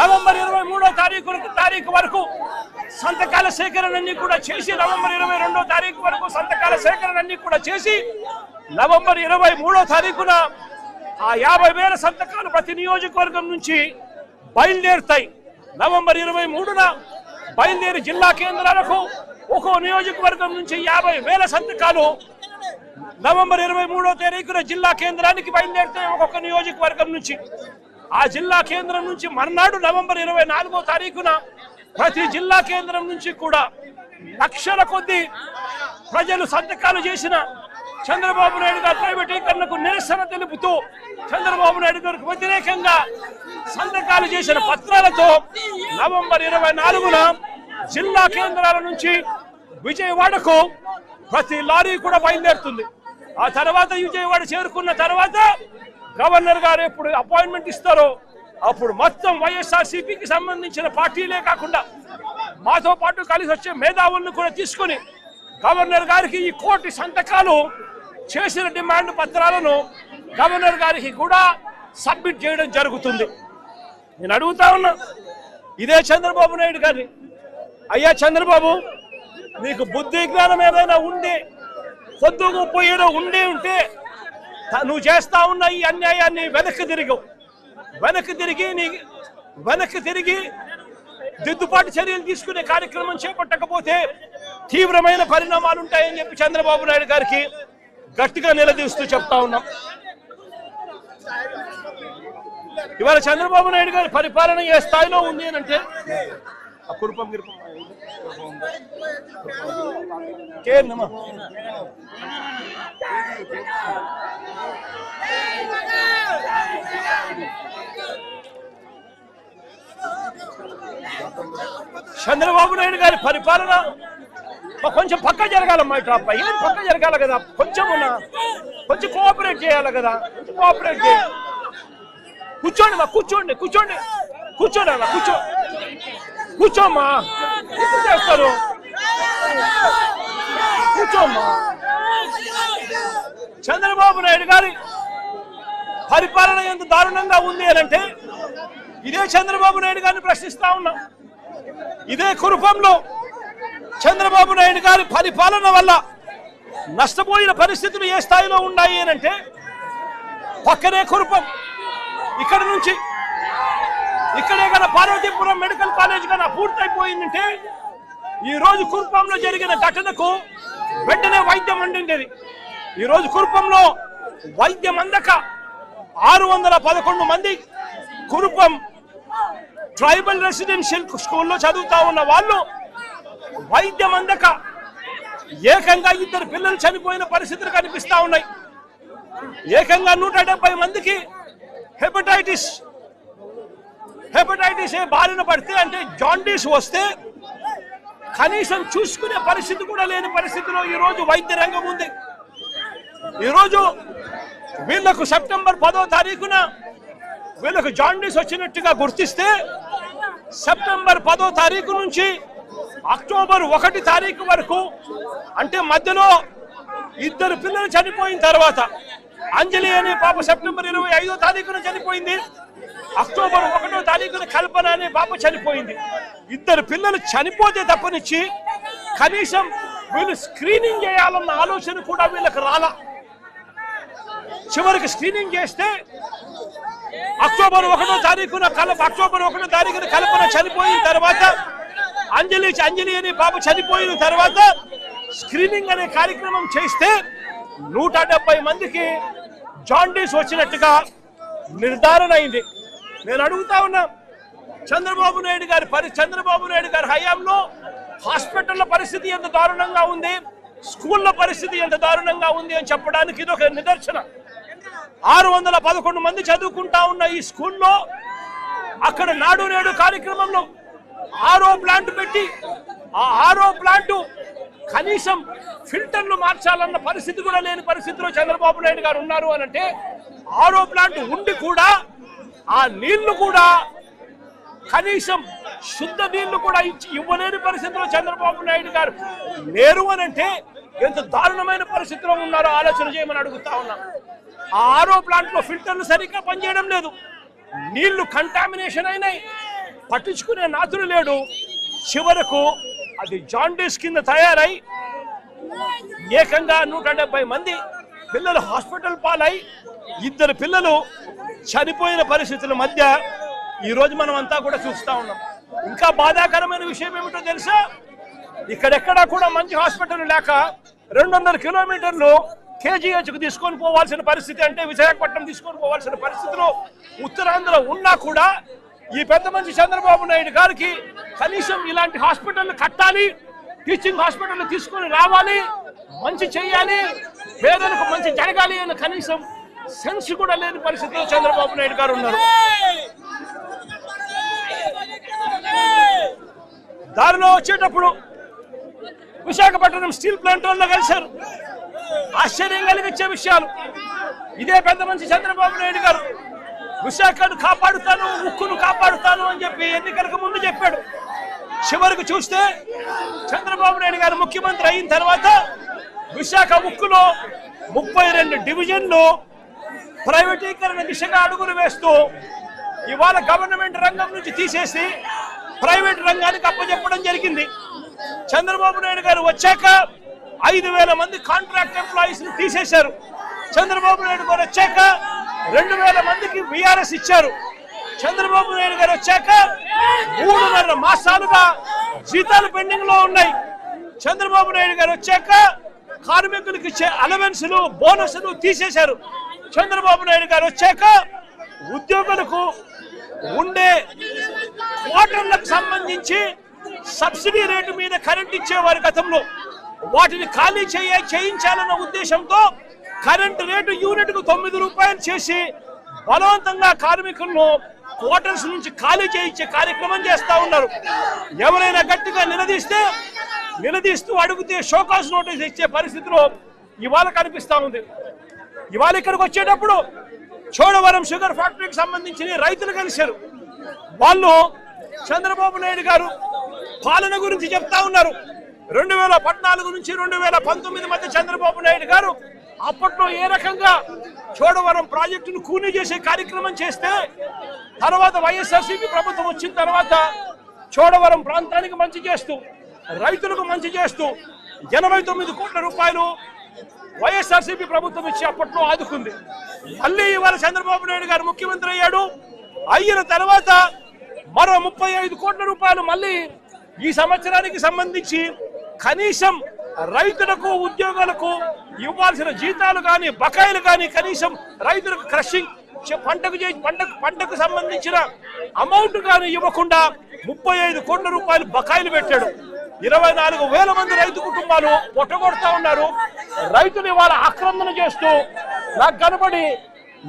నవంబర్ 23వ తారీఖు వరకు సంతకాల సేకరణన్నీ కూడా చేసి నవంబర్ 22వ తారీఖు వరకు సంతకాల సేకరణన్నీ కూడా చేసి నవంబర్ 23వ తారీఖున ఆ 50,000 సంతకాలు ప్రతి నియోజకవర్గం నుంచి బయలుదేరుతాయి. నవంబర్ 23న బయలుదేరి జిల్లా కేంద్రాలకు ఒక్కో నియోజకవర్గం నుంచి 50,000 సంతకాలు నవంబర్ 23వ తారీఖున జిల్లా కేంద్రానికి బయలుదేరుతాయి. ఒక్కొక్క నియోజకవర్గం నుంచి ఆ జిల్లా కేంద్రం నుంచి మర్నాడు నవంబర్ 24వ తారీఖున ప్రతి జిల్లా కేంద్రం నుంచి కూడా లక్షల కొద్ది ప్రజలు సంతకాలు చేసిన చంద్రబాబు నాయుడు గారి ప్రైవేటీకరణకు నిరసన తెలుపుతూ చంద్రబాబు నాయుడు గారికి వ్యతిరేకంగా సంతకాలు చేసిన పత్రాలతో నవంబర్ 24న జిల్లా కేంద్రాల నుంచి విజయవాడకు ప్రతి లారీ కూడా బయలుదేరుతుంది. ఆ తర్వాత విజయవాడ చేరుకున్న తర్వాత గవర్నర్ గారు ఎప్పుడు అపాయింట్మెంట్ ఇస్తారో అప్పుడు మొత్తం వైఎస్ఆర్సీపీకి సంబంధించిన పార్టీలే కాకుండా మాతో పాటు కలిసి వచ్చే మేధావులను కూడా తీసుకుని గవర్నర్ గారికి ఈ 1 కోటి సంతకాలు చేసిన డిమాండ్ పత్రాలను గవర్నర్ గారికి కూడా సబ్మిట్ చేయడం జరుగుతుంది. నేను అడుగుతా ఉన్నా ఇదే చంద్రబాబు నాయుడు గారిని, అయ్యా చంద్రబాబు, నీకు బుద్ధి జ్ఞానం ఏదైనా ఉండి పొద్దుకు పోయేదో ఉంటే నువ్వు చేస్తా ఉన్న ఈ అన్యాయాన్ని వెనక్కి తిరిగి దిద్దుబాటు చర్యలు తీసుకునే కార్యక్రమం చేపట్టకపోతే తీవ్రమైన పరిణామాలు ఉంటాయని చెప్పి చంద్రబాబు నాయుడు గారికి గట్టిగా నిలదీస్తూ చెప్తా ఉన్నాం. ఇవాళ చంద్రబాబు నాయుడు గారి పరిపాలన ఏ స్థాయిలో ఉంది అని అంటే చంద్రబాబు నాయుడు గారి పరిపాలన కొంచెం పక్క జరగాలమ్మా. ఇట్లా ఏం పక్క జరగాలి కదా, కొంచెం కోఆపరేట్ చేయాలి కదా, కోఆపరేట్ చేయాలి. కూర్చోండి అలా కూర్చోమ్మా, ఎందుకు చేస్తారు? కూర్చోమ్మా. చంద్రబాబు నాయుడు గారి పరిపాలన ఎంత దారుణంగా ఉంది అని అంటే ఇదే చంద్రబాబు నాయుడు గారిని ప్రశ్నిస్తా ఉన్నాం. ఇదే కురుపంలో చంద్రబాబు నాయుడు గారి పరిపాలన వల్ల నష్టపోయిన పరిస్థితులు ఏ స్థాయిలో ఉన్నాయి అని అంటే పక్కనే కురుపం, ఇక్కడ నుంచి ఇక్కడే కన్నా పార్వతీపురం మెడికల్ కాలేజ్ కన్నా పూర్తయిపోయిందంటే ఈ రోజు కురుపంలో జరిగిన ఘటనకు వెంటనే వైద్యం అందిండేది. ఈ రోజు కురుపంలో వైద్యం అందక 611 మంది కురుపం ట్రైబల్ రెసిడెన్షియల్ స్కూల్లో చదువుతా ఉన్న వాళ్ళు వైద్యం అందక ఏకంగా 2 పిల్లలు చనిపోయిన పరిస్థితులు కనిపిస్తా ఉన్నాయి. ఏకంగా 170 మందికి హెపటైటిస్ ఏ బారిన పడితే అంటే జాండీస్ వస్తే కనీసం చూసుకునే పరిస్థితి కూడా లేని పరిస్థితిలో ఈరోజు వైద్య రంగం ఉంది. ఈరోజు వీళ్లకు సెప్టెంబర్ 10వ తారీఖున వీళ్ళకు జాండీస్ వచ్చినట్టుగా గుర్తిస్తే సెప్టెంబర్ 10వ తారీఖు నుంచి అక్టోబర్ 1 తారీఖు వరకు అంటే మధ్యలో 2 పిల్లలు చనిపోయిన తర్వాత అంజలి అనే పాప సెప్టెంబర్ 25వ తారీఖున చనిపోయింది. అక్టోబర్ 1వ తారీఖున కల్పన అనే పాప చనిపోయింది. 2 పిల్లలు చనిపోతే తప్పనిచ్చి కనీసం వీళ్ళు స్క్రీనింగ్ చేయాలన్న ఆలోచన కూడా వీళ్ళకి రాలా. చివరికి స్క్రీనింగ్ చేస్తే అక్టోబర్ 1వ తారీఖున కల్పన చనిపోయిన తర్వాత అంజలి అనే పాప చనిపోయిన తర్వాత స్క్రీనింగ్ అనే కార్యక్రమం చేస్తే 170 మందికి జాండీస్ వచ్చినట్టుగా నిర్ధారణ అయింది. నేను అడుగుతా ఉన్నా, చంద్రబాబు నాయుడు గారి హయాంలో హాస్పిటల్ల పరిస్థితి ఎంత దారుణంగా ఉంది, స్కూళ్ళ పరిస్థితి ఎంత దారుణంగా ఉంది అని చెప్పడానికి ఇది ఒక నిదర్శన. 611 మంది చదువుకుంటా ఉన్న ఈ స్కూల్లో అక్కడ నాడు నేడు కార్యక్రమంలో ఆరో ప్లాంట్ పెట్టి ఆ ఆరో ప్లాంట్ కనీసం ఫిల్టర్లు మార్చాలన్న పరిస్థితి కూడా లేని పరిస్థితిలో చంద్రబాబు నాయుడు గారు ఉన్నారు అని అంటే ఆరో ప్లాంట్ ఉండి కూడా ఆ నీళ్లు కూడా కనీసం శుద్ధ నీళ్లు కూడా ఇవ్వలేని పరిస్థితిలో చంద్రబాబు నాయుడు గారు లేరు అని అంటే ఎంత దారుణమైన పరిస్థితిలో ఉన్నారో ఆలోచన చేయమని అడుగుతా ఉన్నా. ఆ ఆరో ప్లాంట్ లో ఫిల్టర్లు సరిగ్గా పనిచేయడం లేదు. నీళ్లు కంటామినేషన్ అయినాయి, పట్టించుకునే నాతుడు లేడు. చివరకు అది జాండీస్ కింద తయారై ఏకంగా 170 మంది పిల్లలు హాస్పిటల్ పాలై 2 పిల్లలు చనిపోయిన పరిస్థితుల మధ్య ఈరోజు మనం అంతా కూడా చూస్తా ఉన్నాం. ఇంకా బాధాకరమైన విషయం ఏమిటో తెలుసా? ఇక్కడెక్కడా కూడా మంచి హాస్పిటల్ లేక 200 కిలోమీటర్లు కేజీహెచ్కు తీసుకొని పోవాల్సిన పరిస్థితి, అంటే విశాఖపట్నం తీసుకొని పోవాల్సిన పరిస్థితిలో ఉత్తరాంధ్ర ఉన్నా కూడా ఈ పెద్ద మనిషి చంద్రబాబు నాయుడు గారికి కనీసం ఇలాంటి హాస్పిటల్ కట్టాలి, టీచింగ్ హాస్పిటల్ తీసుకొని రావాలి, మంచి చేయాలి, పేదలకు మంచి జరగాలి అని కనీసం సెన్స్ కూడా లేని పరిస్థితిలో చంద్రబాబు నాయుడు గారు ఉన్నారు. దారిలో వచ్చేటప్పుడు విశాఖపట్నం స్టీల్ ప్లాంట్ వాళ్ళు కలిశారు. ఆశ్చర్యం కలిగించే విషయాలు. ఇదే పెద్ద మనిషి చంద్రబాబు నాయుడు గారు విశాఖను కాపాడుతాను, ఉక్కును కాపాడుతాను అని చెప్పి ఎన్నికలకు ముందు చెప్పాడు. చివరికి చూస్తే చంద్రబాబు నాయుడు గారు ముఖ్యమంత్రి అయిన తర్వాత విశాఖ ఉక్కులో 32 డివిజన్లు ప్రైవేటీకరణ దిశగా అడుగులు వేస్తూ ఇవాళ గవర్నమెంట్ రంగం నుంచి తీసేసి ప్రైవేట్ రంగానికి అప్పచెప్పడం జరిగింది. చంద్రబాబు నాయుడు గారు వచ్చాక 5,000 మంది కాంట్రాక్ట్ ఎంప్లాయీస్ ని తీసేశారు. చంద్రబాబు నాయుడు గారు వచ్చాక 2,000 మందికి విఆర్ఎస్ ఇచ్చారు. చంద్రబాబు నాయుడు గారు వచ్చాక 3.5 మాసాలుగా జీతాలు పెండింగ్ లో ఉన్నాయి. చంద్రబాబు నాయుడు గారు వచ్చాక కార్మికులకు ఇచ్చే అలవెన్సులు, బోనస్లు తీసేశారు. చంద్రబాబు నాయుడు గారు వచ్చాక ఉద్యోగులకు ఉండే క్వార్టర్లకు సంబంధించి సబ్సిడీ రేటు మీద కరెంట్ ఇచ్చేవారు గతంలో, వాటిని ఖాళీ చేయించాలన్న ఉద్దేశంతో కరెంటు రేటు యూనిట్ కు 9 రూపాయలు చేసి బలవంతంగా కార్మికులను క్వార్టర్స్ నుంచి ఖాళీ చేయించే కార్యక్రమం చేస్తా ఉన్నారు. ఎవరైనా గట్టిగా నిలదీస్తూ అడిగితే షోకాస్ నోటీస్ ఇచ్చే పరిస్థితిలో ఇవాళ కనిపిస్తా ఉంది. ఇవాళ ఇక్కడికి వచ్చేటప్పుడు చోడవరం షుగర్ ఫ్యాక్టరీకి సంబంధించిన రైతులు కలిశారు. వాళ్ళు చంద్రబాబు నాయుడు గారు పాలన గురించి చెప్తా ఉన్నారు. 2014 నుంచి 2019 మధ్య చంద్రబాబు నాయుడు గారు అప్పట్లో ఏ రకంగా చోడవరం ప్రాజెక్టును కూనీ చేసే కార్యక్రమం చేస్తే, తర్వాత వైఎస్ఆర్సీపీ ప్రభుత్వం వచ్చిన తర్వాత చోడవరం ప్రాంతానికి మంచి చేస్తూ, రైతులకు మంచి చేస్తూ 89 కోట్ల రూపాయలు వైఎస్ఆర్సీపీ ప్రభుత్వం ఇచ్చి అప్పట్లో ఆదుకుంది. మళ్ళీ ఇవాళ చంద్రబాబు నాయుడు గారు ముఖ్యమంత్రి అయిన తర్వాత మరో 35 కోట్ల రూపాయలు మళ్ళీ ఈ సంవత్సరానికి సంబంధించి కనీసం రైతులకు, ఉద్యోగులకు ఇవ్వాల్సిన జీతాలు కానీ, బకాయిలు కానీ, కనీసం రైతులకు క్రషింగ్ పంటకు సంబంధించిన అమౌంట్ కానీ ఇవ్వకుండా 35 కోట్ల రూపాయలు బకాయిలు పెట్టాడు. 24,000 మంది రైతు కుటుంబాలు పొట్టగొడతా ఉన్నారు. రైతులు ఇవాళ ఆక్రమణ చేస్తూ నాకు కనబడి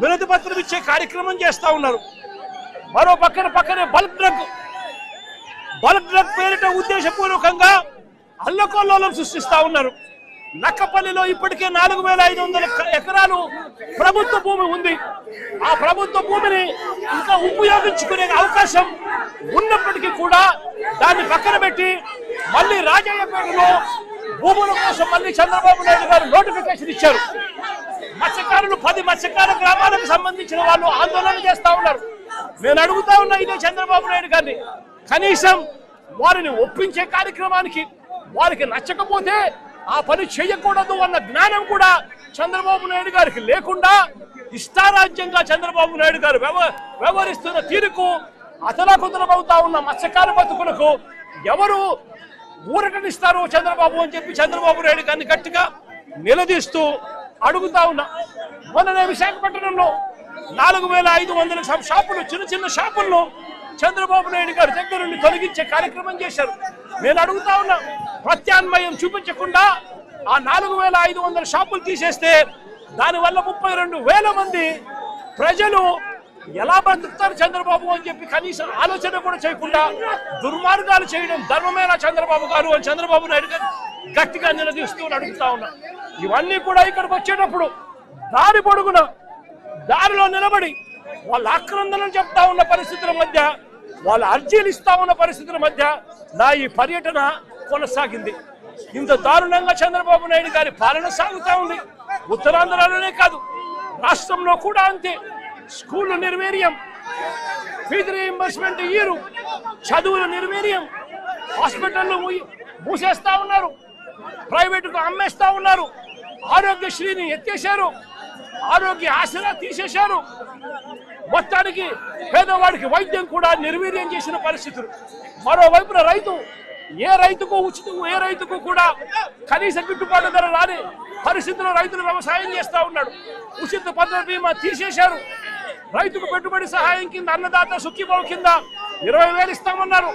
వినతి పత్రం ఇచ్చే కార్యక్రమం చేస్తా ఉన్నారు. మరో పక్కనే బల్క్ డ్రగ్ పేరిట ఉద్దేశపూర్వకంగా అల్లకొల్లోలం సృష్టిస్తా ఉన్నారు. నక్కపల్లిలో ఇప్పటికే 4,500 ఎకరాలు ప్రభుత్వ భూమి ఉంది. ఆ ప్రభుత్వ భూమిని ఇంకా ఉపయోగించుకునే అవకాశం ఉన్నప్పటికీ కూడా దాన్ని పక్కన పెట్టి మళ్ళీ రాజయ్యపేటలో భూముల కోసం మళ్ళీ చంద్రబాబు నాయుడు గారు నోటిఫికేషన్ ఇచ్చారు. మత్స్యకారులు 10 మత్స్యకార గ్రామాలకు సంబంధించిన వాళ్ళు ఆందోళన చేస్తా ఉన్నారు. నేను అడుగుతా ఉన్నా ఇదే చంద్రబాబు నాయుడు గారిని, కనీసం వారిని ఒప్పించే కార్యక్రమానికి, వారికి నచ్చకపోతే ఆ పని చేయకూడదు అన్న జ్ఞానం కూడా చంద్రబాబు నాయుడు గారికి లేకుండా ఇష్టారాజ్యంగా చంద్రబాబు నాయుడు గారు వ్యవహరిస్తున్న తీరుకు అతలాకుతలమవుతా ఉన్న మత్స్యకార బతుకులకు ఎవరు ఊరటనిస్తారు చంద్రబాబు అని చెప్పి చంద్రబాబు నాయుడు గారిని గట్టిగా నిలదీస్తూ అడుగుతా ఉన్నా. మొన్ననే విశాఖపట్నంలో 4,500 షాపులు, చిన్న షాపులను చంద్రబాబు నాయుడు గారి దగ్గర నుండి తొలగించే కార్యక్రమం చేశారు. నేను అడుగుతా ఉన్నా, ప్రత్యామ్నాయం చూపించకుండా ఆ 4,500 షాపులు తీసేస్తే దానివల్ల 32,000 మంది ప్రజలు ఎలా బతుకుతారు చంద్రబాబు అని చెప్పి కనీసం ఆలోచన కూడా చేయకుండా దుర్మార్గాలు చేయడం ధర్మమేనా చంద్రబాబు గారు అని చంద్రబాబు నాయుడు గారు గట్టిగా నిలదీస్తూ అడుగుతా ఉన్నా. ఇవన్నీ కూడా ఇక్కడికి వచ్చేటప్పుడు దారి పొడుగున దారిలో నిలబడి వాళ్ళ ఆక్రందనలు చెప్తా ఉన్న పరిస్థితుల మధ్య, వాళ్ళ అర్జీలు ఇస్తా ఉన్న పరిస్థితుల మధ్య నా ఈ పర్యటన కొనసాగింది. ఇంత దారుణంగా చంద్రబాబు నాయుడు గారి పాలన సాగుతా ఉంది. ఉత్తరాంధ్రలోనే కాదు, రాష్ట్రంలో కూడా అంతే. స్కూళ్ళు నిర్వీర్యం, ఫీజు రీయింబర్స్మెంట్ ఇయ్యరు, చదువుల నిర్వీర్యం, హాస్పిటల్లో మూసేస్తా ఉన్నారు, ప్రైవేటుకు అమ్మేస్తా ఉన్నారు, ఆరోగ్యశ్రీని ఎత్తేశారు, ఆరోగ్య ఆసరా తీసేశారు. మొత్తానికి పేదవాడికి వైద్యం కూడా నిర్వీర్యం చేసిన పరిస్థితులు. మరోవైపున ఏ రైతుకు కూడా కనీస గిట్టుబాటు ధర రాని పరిస్థితుల్లో రైతులు వ్యవసాయం చేస్తా ఉన్నాడు. ఉచిత పంటల బీమా తీసేశారు. రైతుకు పెట్టుబడి సహాయం కింద అన్నదాత సుఖీభావ కింద 20,000 ఇస్తామన్నారు.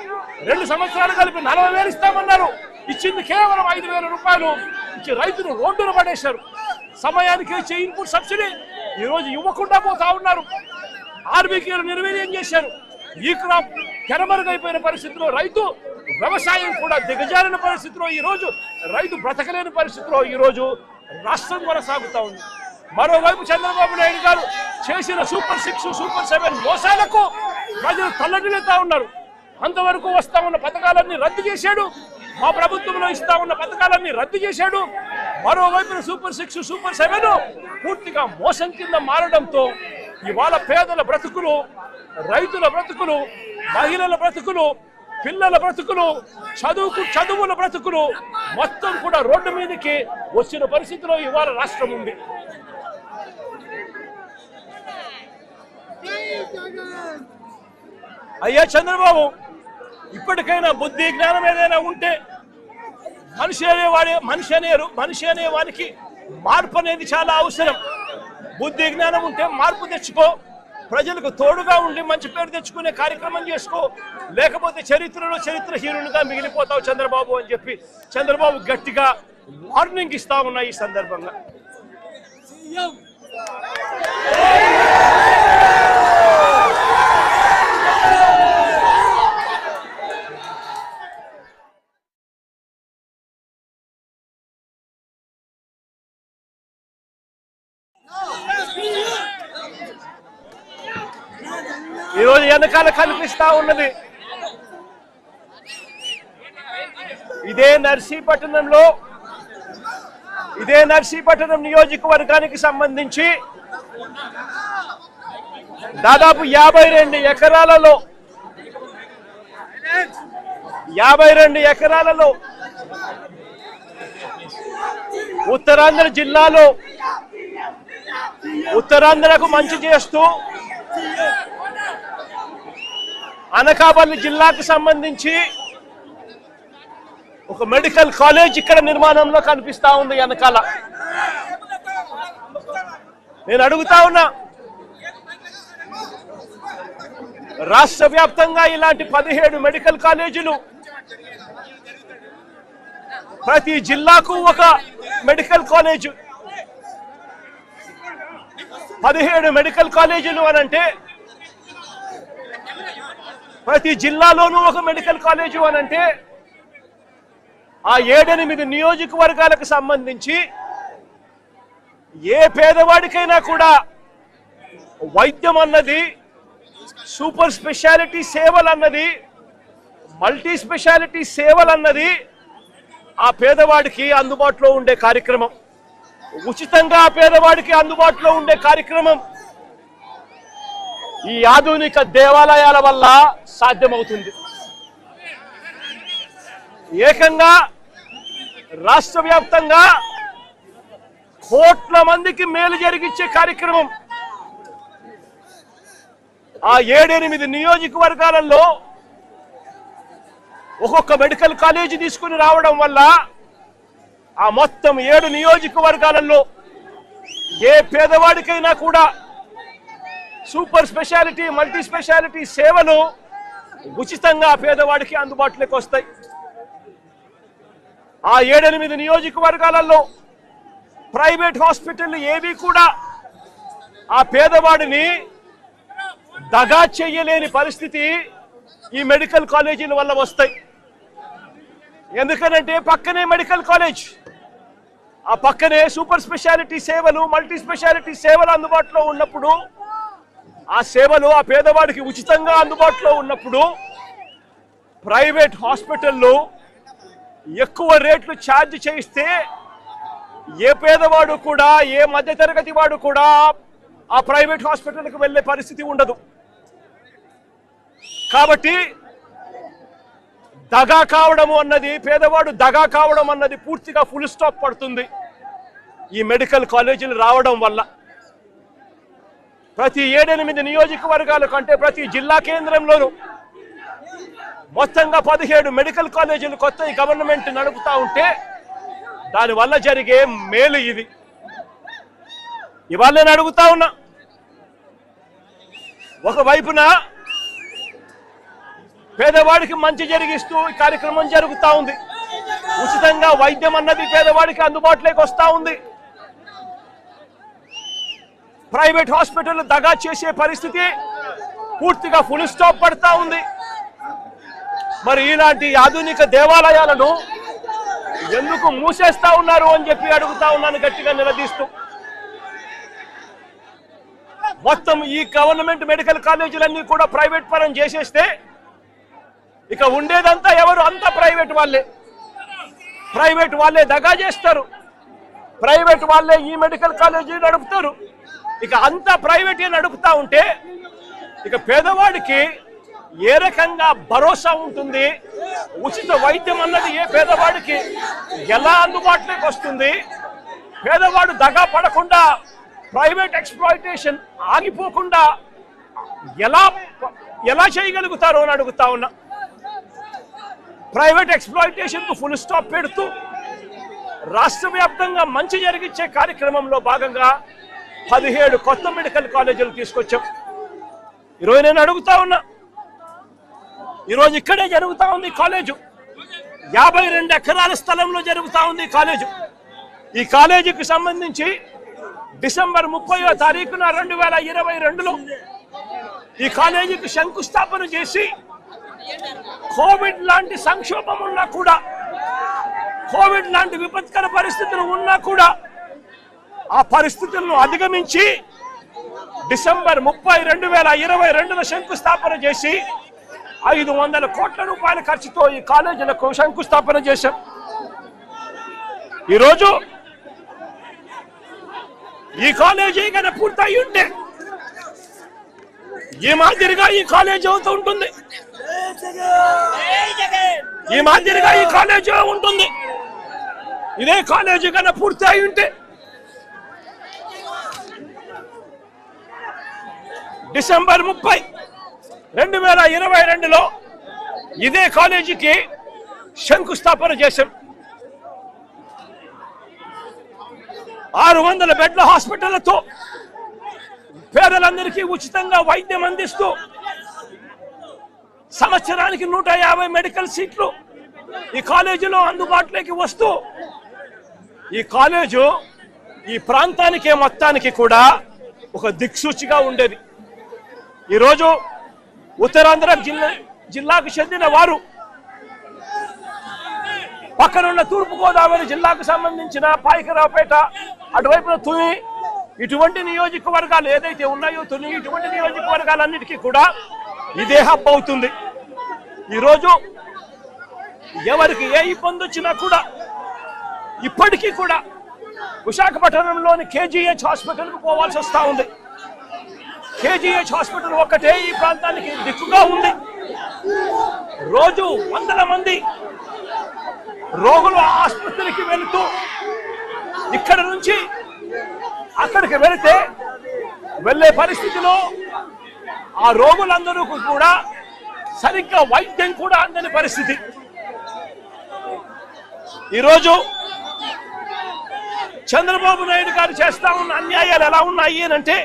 2 సంవత్సరాలు కలిపి 40,000 ఇస్తామన్నారు. ఇచ్చింది కేవలం 5,000 రూపాయలు ఇచ్చి రైతును రోడ్డున పడేశారు. సమయానికి ఇచ్చే ఇన్పుట్ సబ్సిడీ ఈరోజు ఇవ్వకుండా పోతా ఉన్నారు. ఆర్బీకేలు నిర్వీర్యం చేశారు. ఈ క్రాప్ తెరమరుగైపోయిన పరిస్థితిలో రైతు వ్యవసాయం కూడా దిగజారిన పరిస్థితిలో ఈరోజు రైతు బ్రతకలేని పరిస్థితిలో ఈరోజు రాష్ట్రం కొనసాగుతా ఉంది. మరోవైపు చంద్రబాబు నాయుడు గారు చేసిన సూపర్ 6, సూపర్ 7 మోసాలకు ప్రజలు తల్లడిల్లుతా ఉన్నారు. అంతవరకు వస్తా ఉన్న పథకాలన్నీ రద్దు చేశాడు. మా ప్రభుత్వంలో ఇస్తా ఉన్న పథకాలన్నీ రద్దు చేశాడు. మరోవైపు సూపర్ 6, సూపర్ 7 పూర్తిగా మోసం కింద మారడంతో ఇవాళ పేదల బ్రతుకులు, రైతుల బ్రతుకులు, మహిళల బ్రతుకులు, పిల్లల బ్రతుకులు, చదువుల బ్రతుకులు మొత్తం కూడా రోడ్డు మీదకి వచ్చిన పరిస్థితిలో ఇవాళ రాష్ట్రం ఉంది. అయ్యా చంద్రబాబు, ఇప్పటికైనా బుద్ధి జ్ఞానం ఏదైనా ఉంటే మనిషి అనే వానికి మార్పు అనేది చాలా అవసరం. బుద్ధి జ్ఞానం ఉంటే మార్పు తెచ్చుకో, ప్రజలకు తోడుగా ఉండి మంచి పేరు తెచ్చుకునే కార్యక్రమం చేసుకో, లేకపోతే చరిత్రహీనులుగా మిగిలిపోతావు చంద్రబాబు అని చెప్పి చంద్రబాబు గట్టిగా వార్నింగ్ ఇస్తా ఉన్నా ఈ సందర్భంగా. ఈరోజు వెనకాల కనిపిస్తా ఉన్నది ఇదే నర్సీపట్నం నియోజకవర్గానికి సంబంధించి దాదాపు 52 ఎకరాలలో ఉత్తరాంధ్ర జిల్లాలో ఉత్తరాంధ్రకు మంచి చేస్తూ అనకాపల్లి జిల్లాకు సంబంధించి ఒక మెడికల్ కాలేజ్ ఇక్కడ నిర్మాణంలో కనిపిస్తా ఉంది వెనకాల. నేను అడుగుతా ఉన్నా, రాష్ట్ర వ్యాప్తంగా ఇలాంటి 17 మెడికల్ కాలేజీలు, ప్రతి జిల్లాకు ఒక మెడికల్ కాలేజ్, 17 మెడికల్ కాలేజీలు అనంటే ప్రతి జిల్లాలోనూ ఒక మెడికల్ కాలేజు అనంటే ఆ 7-8 నియోజకవర్గాలకు సంబంధించి ఏ పేదవాడికైనా కూడా వైద్యం అన్నది, సూపర్ స్పెషాలిటీ సేవలు అన్నది, మల్టీ స్పెషాలిటీ సేవలు అన్నది ఆ పేదవాడికి అందుబాటులో ఉండే కార్యక్రమం, ఉచితంగా ఆ పేదవాడికి అందుబాటులో ఉండే కార్యక్రమం ఈ ఆధునిక దేవాలయాల వల్ల సాధ్యమవుతుంది. ఏకంగా రాష్ట్ర వ్యాప్తంగా కోట్ల మందికి మేలు జరిగించే కార్యక్రమం ఆ 7-8 నియోజకవర్గాలలో ఒక్కొక్క మెడికల్ కాలేజీ తీసుకుని రావడం వల్ల ఆ మొత్తం 7 నియోజకవర్గాలలో ఏ పేదవాడికైనా కూడా సూపర్ స్పెషాలిటీ, మల్టీ స్పెషాలిటీ సేవలు ఉచితంగా పేదవాడికి అందుబాటులోకి వస్తాయి. ఆ 7-8 నియోజకవర్గాలలో ప్రైవేట్ హాస్పిటల్ ఏవి కూడా ఆ పేదవాడిని దగా చేయలేని పరిస్థితి ఈ మెడికల్ కాలేజీల వల్ల వస్తాయి. ఎందుకనంటే పక్కనే మెడికల్ కాలేజ్, ఆ పక్కనే సూపర్ స్పెషాలిటీ సేవలు, మల్టీ స్పెషాలిటీ సేవలు అందుబాటులో ఉన్నప్పుడు, ఆ సేవలు ఆ పేదవాడికి ఉచితంగా అందుబాటులో ఉన్నప్పుడు ప్రైవేట్ హాస్పిటల్లో ఎక్కువ రేట్లు ఛార్జ్ చేయిస్తే ఏ పేదవాడు కూడా, ఏ మధ్యతరగతి వాడు కూడా ఆ ప్రైవేట్ హాస్పిటల్కి వెళ్ళే పరిస్థితి ఉండదు. కాబట్టి దగా కావడము అన్నది, పేదవాడు దగా కావడం అన్నది పూర్తిగా ఫుల్ స్టాప్ పడుతుంది ఈ మెడికల్ కాలేజీలు రావడం వల్ల. ప్రతి 7-8 నియోజకవర్గాల కంటే ప్రతి జిల్లా కేంద్రంలోనూ మొత్తంగా 17 మెడికల్ కాలేజీలు కొత్త గవర్నమెంట్ నడుపుతా ఉంటే దానివల్ల జరిగే మేలు ఇది. ఇవాళ నేను అడుగుతా ఉన్నా, ఒకవైపున పేదవాడికి మంచి జరిగిస్తూ ఈ కార్యక్రమం జరుగుతూ ఉంది. ఉచితంగా వైద్యం అన్నది పేదవాడికి అందుబాటులోకి వస్తూ ఉంది. ప్రైవేట్ హాస్పిటల్ దగా చేసే పరిస్థితి పూర్తిగా ఫుల్ స్టాప్ పడతా ఉంది. మరి ఇలాంటి ఆధునిక దేవాలయాలను ఎందుకు మూసేస్తా ఉన్నారు అని చెప్పి అడుగుతా ఉన్నాను గట్టిగా నిలదీస్తూ. మొత్తం ఈ గవర్నమెంట్ మెడికల్ కాలేజీలన్నీ కూడా ప్రైవేట్ పరం చేసేస్తే ఇక ఉండేదంతా ఎవరు? అంతా ప్రైవేట్ వాళ్ళే దగా చేస్తారు, ప్రైవేట్ వాళ్ళే ఈ మెడికల్ కాలేజీ నడుపుతారు. ఇక అంతా ప్రైవేటే నడుపుతా ఉంటే ఇక పేదవాడికి ఏ రకంగా భరోసా ఉంటుంది? ఉచిత వైద్యం అన్నది ఏ పేదవాడికి ఎలా అందుబాటులోకి వస్తుంది? పేదవాడు దగా పడకుండా, ప్రైవేట్ ఎక్స్‌ప్లాయిటేషన్ ఆగిపోకుండా ఎలా చేయగలుగుతారో అని అడుగుతా ఉన్నా. ప్రైవేట్ ఎక్స్‌ప్లాయిటేషన్ కు ఫుల్ స్టాప్ పెడుతూ రాష్ట్ర వ్యాప్తంగా మంచి జరిగించే కార్యక్రమంలో భాగంగా 17 కొత్త మెడికల్ కాలేజీలు తీసుకొచ్చాం. ఈరోజు నేను అడుగుతా ఉన్నా, ఈరోజు ఇక్కడే జరుగుతా ఉంది కాలేజు. 52 ఎకరాల స్థలంలో జరుగుతా ఉంది కాలేజు. ఈ కాలేజీకి సంబంధించి డిసెంబర్ 30వ తారీఖున 2022లో ఈ కాలేజీకి శంకుస్థాపన చేసి కోవిడ్ లాంటి సంక్షోభం ఉన్నా కూడా, కోవిడ్ లాంటి విపత్కర పరిస్థితులు ఉన్నా కూడా ఆ పరిస్థితులను అధిగమించి డిసెంబర్ 30, 2022లో శంకుస్థాపన చేసి 500 కోట్ల రూపాయల ఖర్చుతో ఈ కాలేజీలకు శంకుస్థాపన చేశాం. ఈరోజు ఈ కాలేజీ కన్నా పూర్తయి ఉంటే ఈ మాదిరిగా ఈ కాలేజీ అవుతూ ఉంటుంది, ఈ మాదిరిగా ఈ కాలేజీ ఉంటుంది. ఇదే కాలేజీ కన్నా పూర్తి అయి ఉంటే డిసెంబర్ 30, 2022లో ఇదే కాలేజీకి శంకుస్థాపన చేశాం. 600 బెడ్ల హాస్పిటళ్లతో పేదలందరికీ ఉచితంగా వైద్యం అందిస్తూ సంవత్సరానికి 150 మెడికల్ సీట్లు ఈ కాలేజీలో అందుబాటులోకి వస్తూ ఈ కాలేజు ఈ ప్రాంతానికి మొత్తానికి కూడా ఒక దిక్సూచిగా ఉండేది. ఈరోజు ఉత్తరాంధ్ర జిల్లాకు చెందిన వారు పక్కనున్న తూర్పుగోదావరి జిల్లాకు సంబంధించిన పాయకరావుపేట, అటువైపున తుని, ఇటువంటి నియోజకవర్గాలు ఏదైతే ఉన్నాయో తుని ఇటువంటి నియోజకవర్గాలన్నిటికీ కూడా ఇదే హబ్ అవుతుంది. ఈరోజు ఎవరికి ఏ ఇబ్బంది వచ్చినా కూడా ఇప్పటికీ కూడా విశాఖపట్నంలోని కేజీహెచ్ హాస్పిటల్కు పోవాల్సి వస్తూ ఉంది. కేజీహెచ్ హాస్పిటల్ ఒక్కటే ఈ ప్రాంతానికి దిక్కుగా ఉంది. రోజు వందల మంది రోగులు ఆసుపత్రికి వెళుతూ ఇక్కడ నుంచి అక్కడికి వెళ్ళే పరిస్థితిలో ఆ రోగులందరూ కూడా సరిగ్గా వైద్యం కూడా అందని పరిస్థితి. ఈరోజు చంద్రబాబు నాయుడు గారు చేస్తా ఉన్న అన్యాయాలు ఎలా ఉన్నాయి అంటే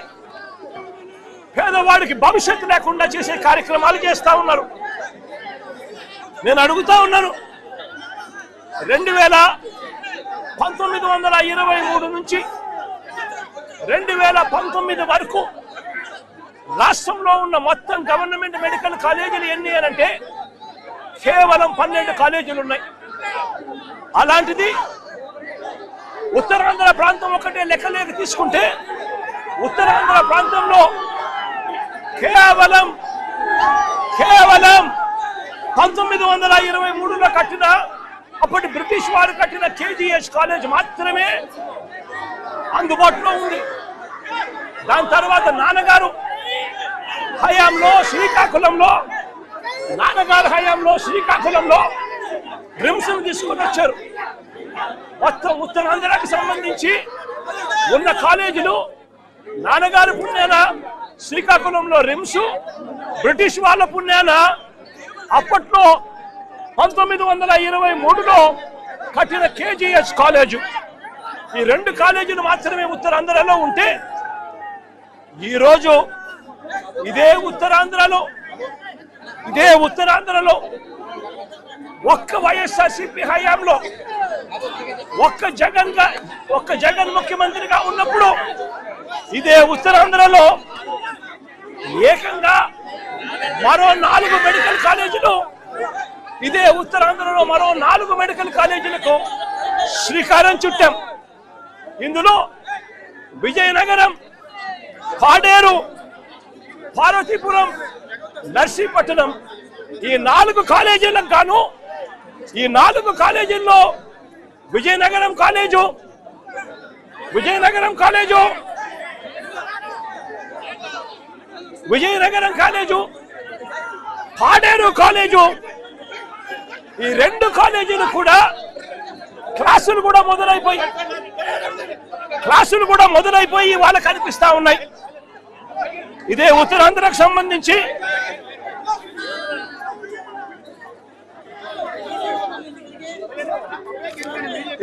పేదవాడికి భవిష్యత్తు లేకుండా చేసే కార్యక్రమాలు చేస్తా ఉన్నారు. నేను అడుగుతా ఉన్నాను, 1923 నుంచి 2019 వరకు రాష్ట్రంలో ఉన్న మొత్తం గవర్నమెంట్ మెడికల్ కాలేజీలు ఎన్ని అంటే కేవలం 12 కాలేజీలు ఉన్నాయి. అలాంటిది ఉత్తరాంధ్ర ప్రాంతం ఒకటే లెక్కలేక తీసుకుంటే ఉత్తరాంధ్ర ప్రాంతంలో కేవలం 1923లో కట్టిన అప్పటి బ్రిటిష్ వారు కట్టిన కేజీహెచ్ కాలేజ్ మాత్రమే అందుబాటులో ఉంది. దాని తర్వాత నాన్నగారు హయాంలో శ్రీకాకుళంలో నాన్నగారి హయాంలో శ్రీకాకుళంలో రిమ్స్ తీసుకుని వచ్చారు. మొత్తం ఉత్తరాంధ్రకి సంబంధించి ఉన్న కాలేజీలు నాన్నగారి పుణ్యాన శ్రీకాకుళంలో రిమ్స్, బ్రిటిష్ వాళ్ళ పుణ్యాన అప్పట్లో 1923లో కట్టిన KGH కాలేజు. ఈ రెండు కాలేజీలు మాత్రమే ఉత్తరాంధ్రలో ఉంటే ఈరోజు ఇదే ఉత్తరాంధ్రలో ఒక్క వైఎస్ఆర్సీపీ హయాంలో ఒక్క జగన్ ముఖ్యమంత్రిగా ఉన్నప్పుడు ఇదే ఉత్తరాంధ్రలో ఏకంగా మరో 4 మెడికల్ కాలేజీలు, ఇదే ఉత్తరాంధ్రలో మరో 4 మెడికల్ కాలేజీలకు శ్రీకారం చుట్టాం. ఇందులో విజయనగరం, పాడేరు, పార్వతీపురం, నర్సీపట్నం ఈ 4 కాలేజీలకు గాను ఈ 4 కాలేజీల్లో విజయనగరం కాలేజు, పాడేరు కాలేజు ఈ 2 కాలేజీలు కూడా క్లాసులు కూడా మొదలైపోయి వాళ్ళకి కనిపిస్తా ఉన్నాయి. ఇదే ఉత్తరాంధ్రకు సంబంధించి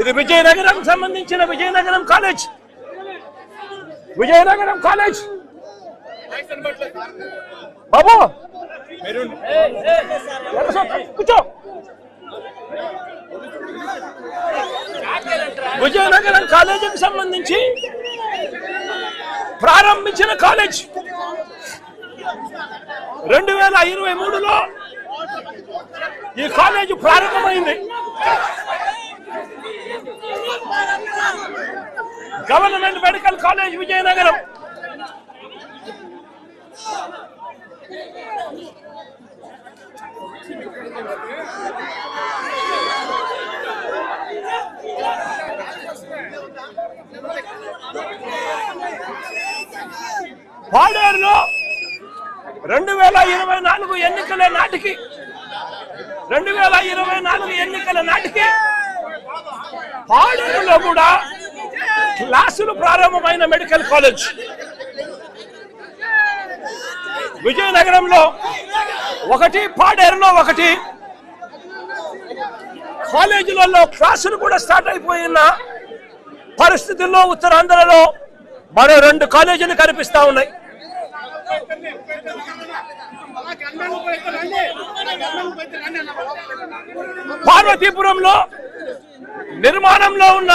ఇది విజయనగరం సంబంధించిన విజయనగరం కాలేజ్. బాబు కూర్చో. విజయనగరం కాలేజీకి సంబంధించి ప్రారంభించిన కాలేజ్ 2023లో ఈ కాలేజ్ ప్రారంభమైంది. Government medical college Vizianagaram. పాడేరులో 2024 ఎన్నికల నాటికి పాడేరులో కూడా క్లాసులు ప్రారంభమైన మెడికల్ కాలేజ్. విజయనగరంలో 1, పాడేరులో 1 కాలేజీలలో క్లాసులు కూడా స్టార్ట్ అయిపోయిన పరిస్థితుల్లో ఉత్తరాంధ్రలో మరో 2 కాలేజీలు కనిపిస్తా ఉన్నాయి. పార్వతీపురంలో నిర్మాణంలో ఉన్న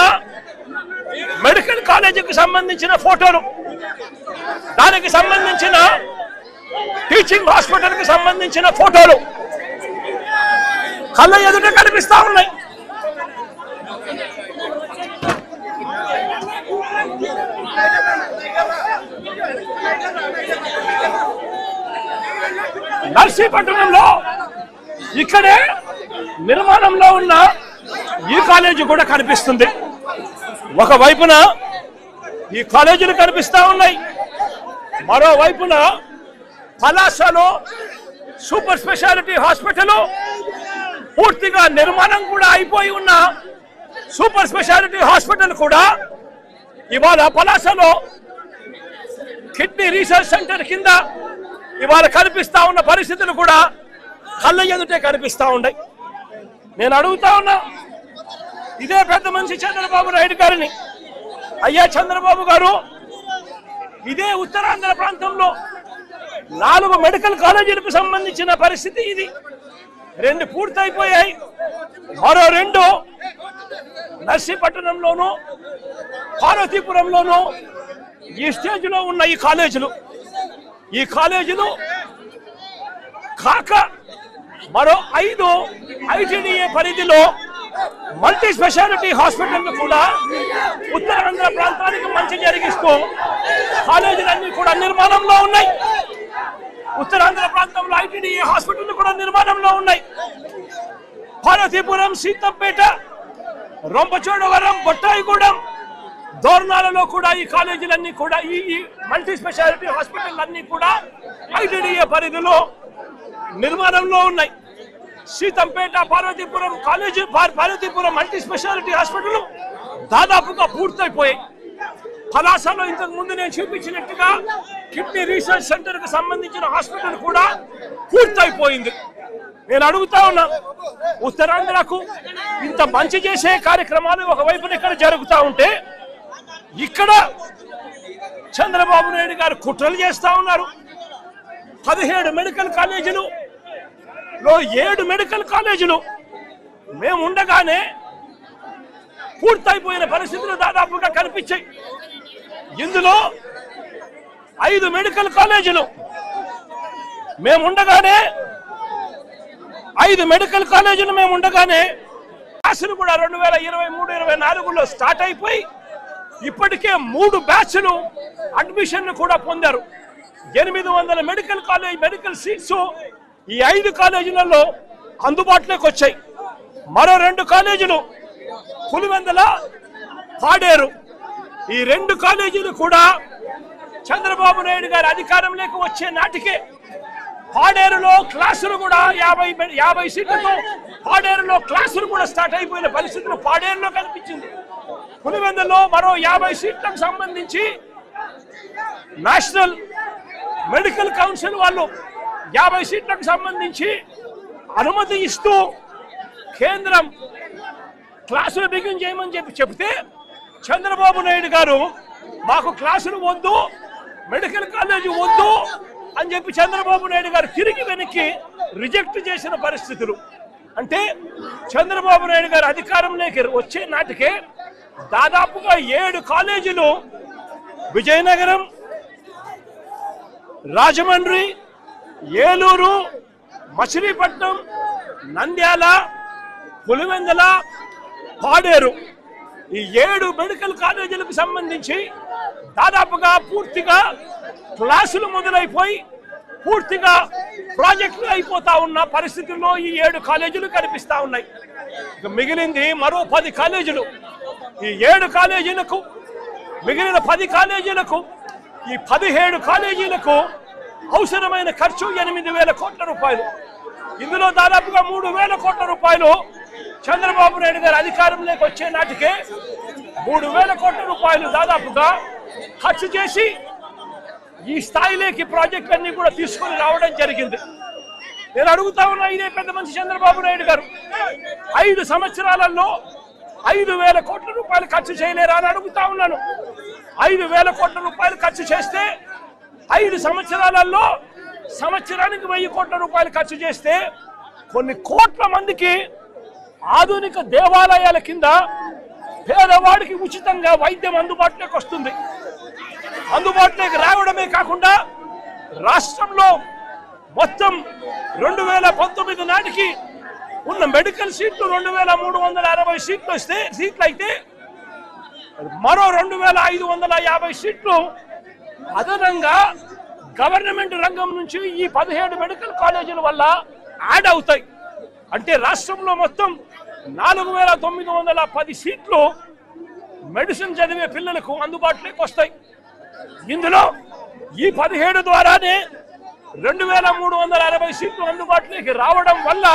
మెడికల్ కాలేజీకి సంబంధించిన ఫోటోలు, దానికి సంబంధించిన టీచింగ్ హాస్పిటల్ కి సంబంధించిన ఫోటోలు కళ్ళ ఎదుట కనిపిస్తా ఉన్నాయి. నర్సీపట్నంలో ఇక్కడే నిర్మాణంలో ఉన్న ఈ కాలేజీ కూడా కనిపిస్తుంది. ఒకవైపున ఈ కాలేజీలు కనిపిస్తా ఉన్నాయి, మరోవైపున పలాసలో సూపర్ స్పెషాలిటీ హాస్పిటల్ పూర్తిగా నిర్మాణం కూడా అయిపోయి ఉన్న సూపర్ స్పెషాలిటీ హాస్పిటల్ కూడా ఇవాళ పలాసలో కిడ్నీ రీసెర్చ్ సెంటర్ కింద ఇవాళ కనిపిస్తా ఉన్న పరిస్థితులు కూడా కళ్ళ ఎదుటే కనిపిస్తా ఉన్నాయి. నేను అడుగుతా ఉన్నా ఇదే పెద్ద మనిషి చంద్రబాబు నాయుడు గారిని, అయ్యా చంద్రబాబు గారు, ఇదే ఉత్తరాంధ్ర ప్రాంతంలో 4 మెడికల్ కాలేజీలకు సంబంధించిన పరిస్థితి ఇది. 2 పూర్తయిపోయాయి, మరో 2 నర్సీపట్నంలోను పార్వతీపురంలోను ఈ స్టేజ్లో ఉన్న ఈ కాలేజీలు కాక మరో 5 ఐటీడీఏ పరిధిలో మల్టీ స్పెషాలిటీ హాస్పిటల్ కూడా ఉత్తరాంధ్ర ప్రాంతానికి మంచి జరిగిస్తూ కాలేజీలన్నీ కూడా నిర్మాణంలో ఉన్నాయి. ఉత్తరాంధ్ర ప్రాంతంలో ఐటీడీఏ హాస్పిటల్ కూడా నిర్మాణంలో ఉన్నాయి. పార్వతీపురం, సీతంపేట, రొంపచోడవరం, బొట్టాయిగూడెం, దోర్నాలలో కూడా ఈ కాలేజీలన్నీ కూడా ఈ మల్టీ స్పెషాలిటీ హాస్పిటల్ అన్ని కూడా ఐటీడీఏ పరిధిలో నిర్మాణంలో ఉన్నాయి. Seethampeta Parvathipuram college, Parvathipuram multi speciality hospital దాదాపుగా పూర్తయిపోయాయి. పలాసలో ఇంతకు ముందు నేను చూపించినట్టుగా కిడ్నీ రీసెర్చ్ సెంటర్ కు సంబంధించిన హాస్పిటల్ కూడా పూర్తయిపోయింది. నేను అడుగుతా ఉన్నా, ఉత్తరాంధ్రకు ఇంత మంచి చేసే కార్యక్రమాలు ఒకవైపున ఇక్కడ జరుగుతూ ఉంటే, ఇక్కడ చంద్రబాబు నాయుడు గారు కుట్రలు చేస్తా ఉన్నారు. 17 మెడికల్ కాలేజీలు 7 మెడికల్ కాలేజీలు మేము ఉండగానే పూర్తయిపోయిన పరిస్థితులు దాదాపుగా కనిపించాయి. ఇందులో 5 మెడికల్ కాలేజీలు మేముండగానే 5 మెడికల్ కాలేజీలు మేముండగానే క్లాసులు కూడా 2023-24లో స్టార్ట్ అయిపోయి ఇప్పటికే 3 బ్యాచ్లు అడ్మిషన్ కూడా పొందారు. 800 మెడికల్ సీట్స్ ఈ 5 కాలేజీలలో అందుబాటులోకి వచ్చాయి. మరో 2 కాలేజీలు పులివెందుల, పాడేరు, ఈ 2 కాలేజీలు కూడా చంద్రబాబు నాయుడు గారి అధికారంలోకి వచ్చే నాటికే పాడేరులో క్లాసులు కూడా 50 సీట్లతో పాడేరులో క్లాసులు కూడా స్టార్ట్ అయిపోయిన పరిస్థితులు పాడేరులో కనిపించింది. పులివెందులో మరో 50 సీట్లకు సంబంధించి నేషనల్ మెడికల్ కౌన్సిల్ వాళ్ళు 50 సీట్లకు సంబంధించి అనుమతి ఇస్తూ కేంద్రం క్లాసులు బిగిన్ చేయమని చెప్తే చంద్రబాబు నాయుడు గారు మాకు క్లాసులు వద్దు, మెడికల్ కాలేజీ వద్దు అని చెప్పి చంద్రబాబు నాయుడు గారు తిరిగి వెనక్కి రిజెక్ట్ చేసిన పరిస్థితులు. అంటే చంద్రబాబు నాయుడు గారు అధికారంలోకి వచ్చే నాటికే దాదాపుగా 7 కాలేజీలు విజయనగరం, రాజమండ్రి, ఏలూరు, మచిలీపట్నం, నంద్యాల, పులివెందుల, పాడేరు, ఈ 7 మెడికల్ కాలేజీలకు సంబంధించి దాదాపుగా పూర్తిగా క్లాసులు మొదలైపోయి పూర్తిగా ప్రాజెక్టులు అయిపోతా ఉన్న పరిస్థితుల్లో ఈ 7 కాలేజీలు కనిపిస్తా ఉన్నాయి. మిగిలింది మరో 10 కాలేజీలు. ఈ 7 కాలేజీలకు మిగిలిన 10 కాలేజీలకు ఈ 17 కాలేజీలకు అవసరమైన ఖర్చు 8,000 కోట్ల రూపాయలు. ఇందులో దాదాపుగా 3,000 కోట్ల రూపాయలు చంద్రబాబు నాయుడు గారు అధికారంలోకి వచ్చే నాటికే 3,000 కోట్ల రూపాయలు దాదాపుగా ఖర్చు చేసి ఈ స్థాయిలోకి ప్రాజెక్టులన్నీ కూడా తీసుకొని రావడం జరిగింది. నేను అడుగుతా ఉన్నా, ఇదే పెద్ద మనిషి చంద్రబాబు నాయుడు గారు 5 సంవత్సరాలలో 5,000 కోట్ల రూపాయలు ఖర్చు చేయలేరా అని అడుగుతా ఉన్నాను. 5,000 కోట్ల రూపాయలు ఖర్చు చేస్తే 5 సంవత్సరాలలో సంవత్సరానికి 1,000 కోట్ల రూపాయలు ఖర్చు చేస్తే కొన్ని కోట్ల మందికి ఆధునిక దేవాలయాల కింద పేదవాడికి ఉచితంగా వైద్యం అందుబాటులోకి వస్తుంది. అందుబాటులోకి రావడమే కాకుండా రాష్ట్రంలో మొత్తం 2019 నాటికి ఉన్న మెడికల్ సీట్లు 2,360 సీట్లు అయితే మరో 2,550 సీట్లు అదనంగా గవర్నమెంట్ రంగం నుంచి ఈ 17 మెడికల్ కాలేజీల వల్ల యాడ్ అవుతాయి. అంటే రాష్ట్రంలో మొత్తం 4,910 సీట్లు మెడిసిన్ చదివే పిల్లలకు అందుబాటులోకి వస్తాయి. ఇందులో ఈ 17 ద్వారానే 2,360 సీట్లు అందుబాటులోకి రావడం వల్ల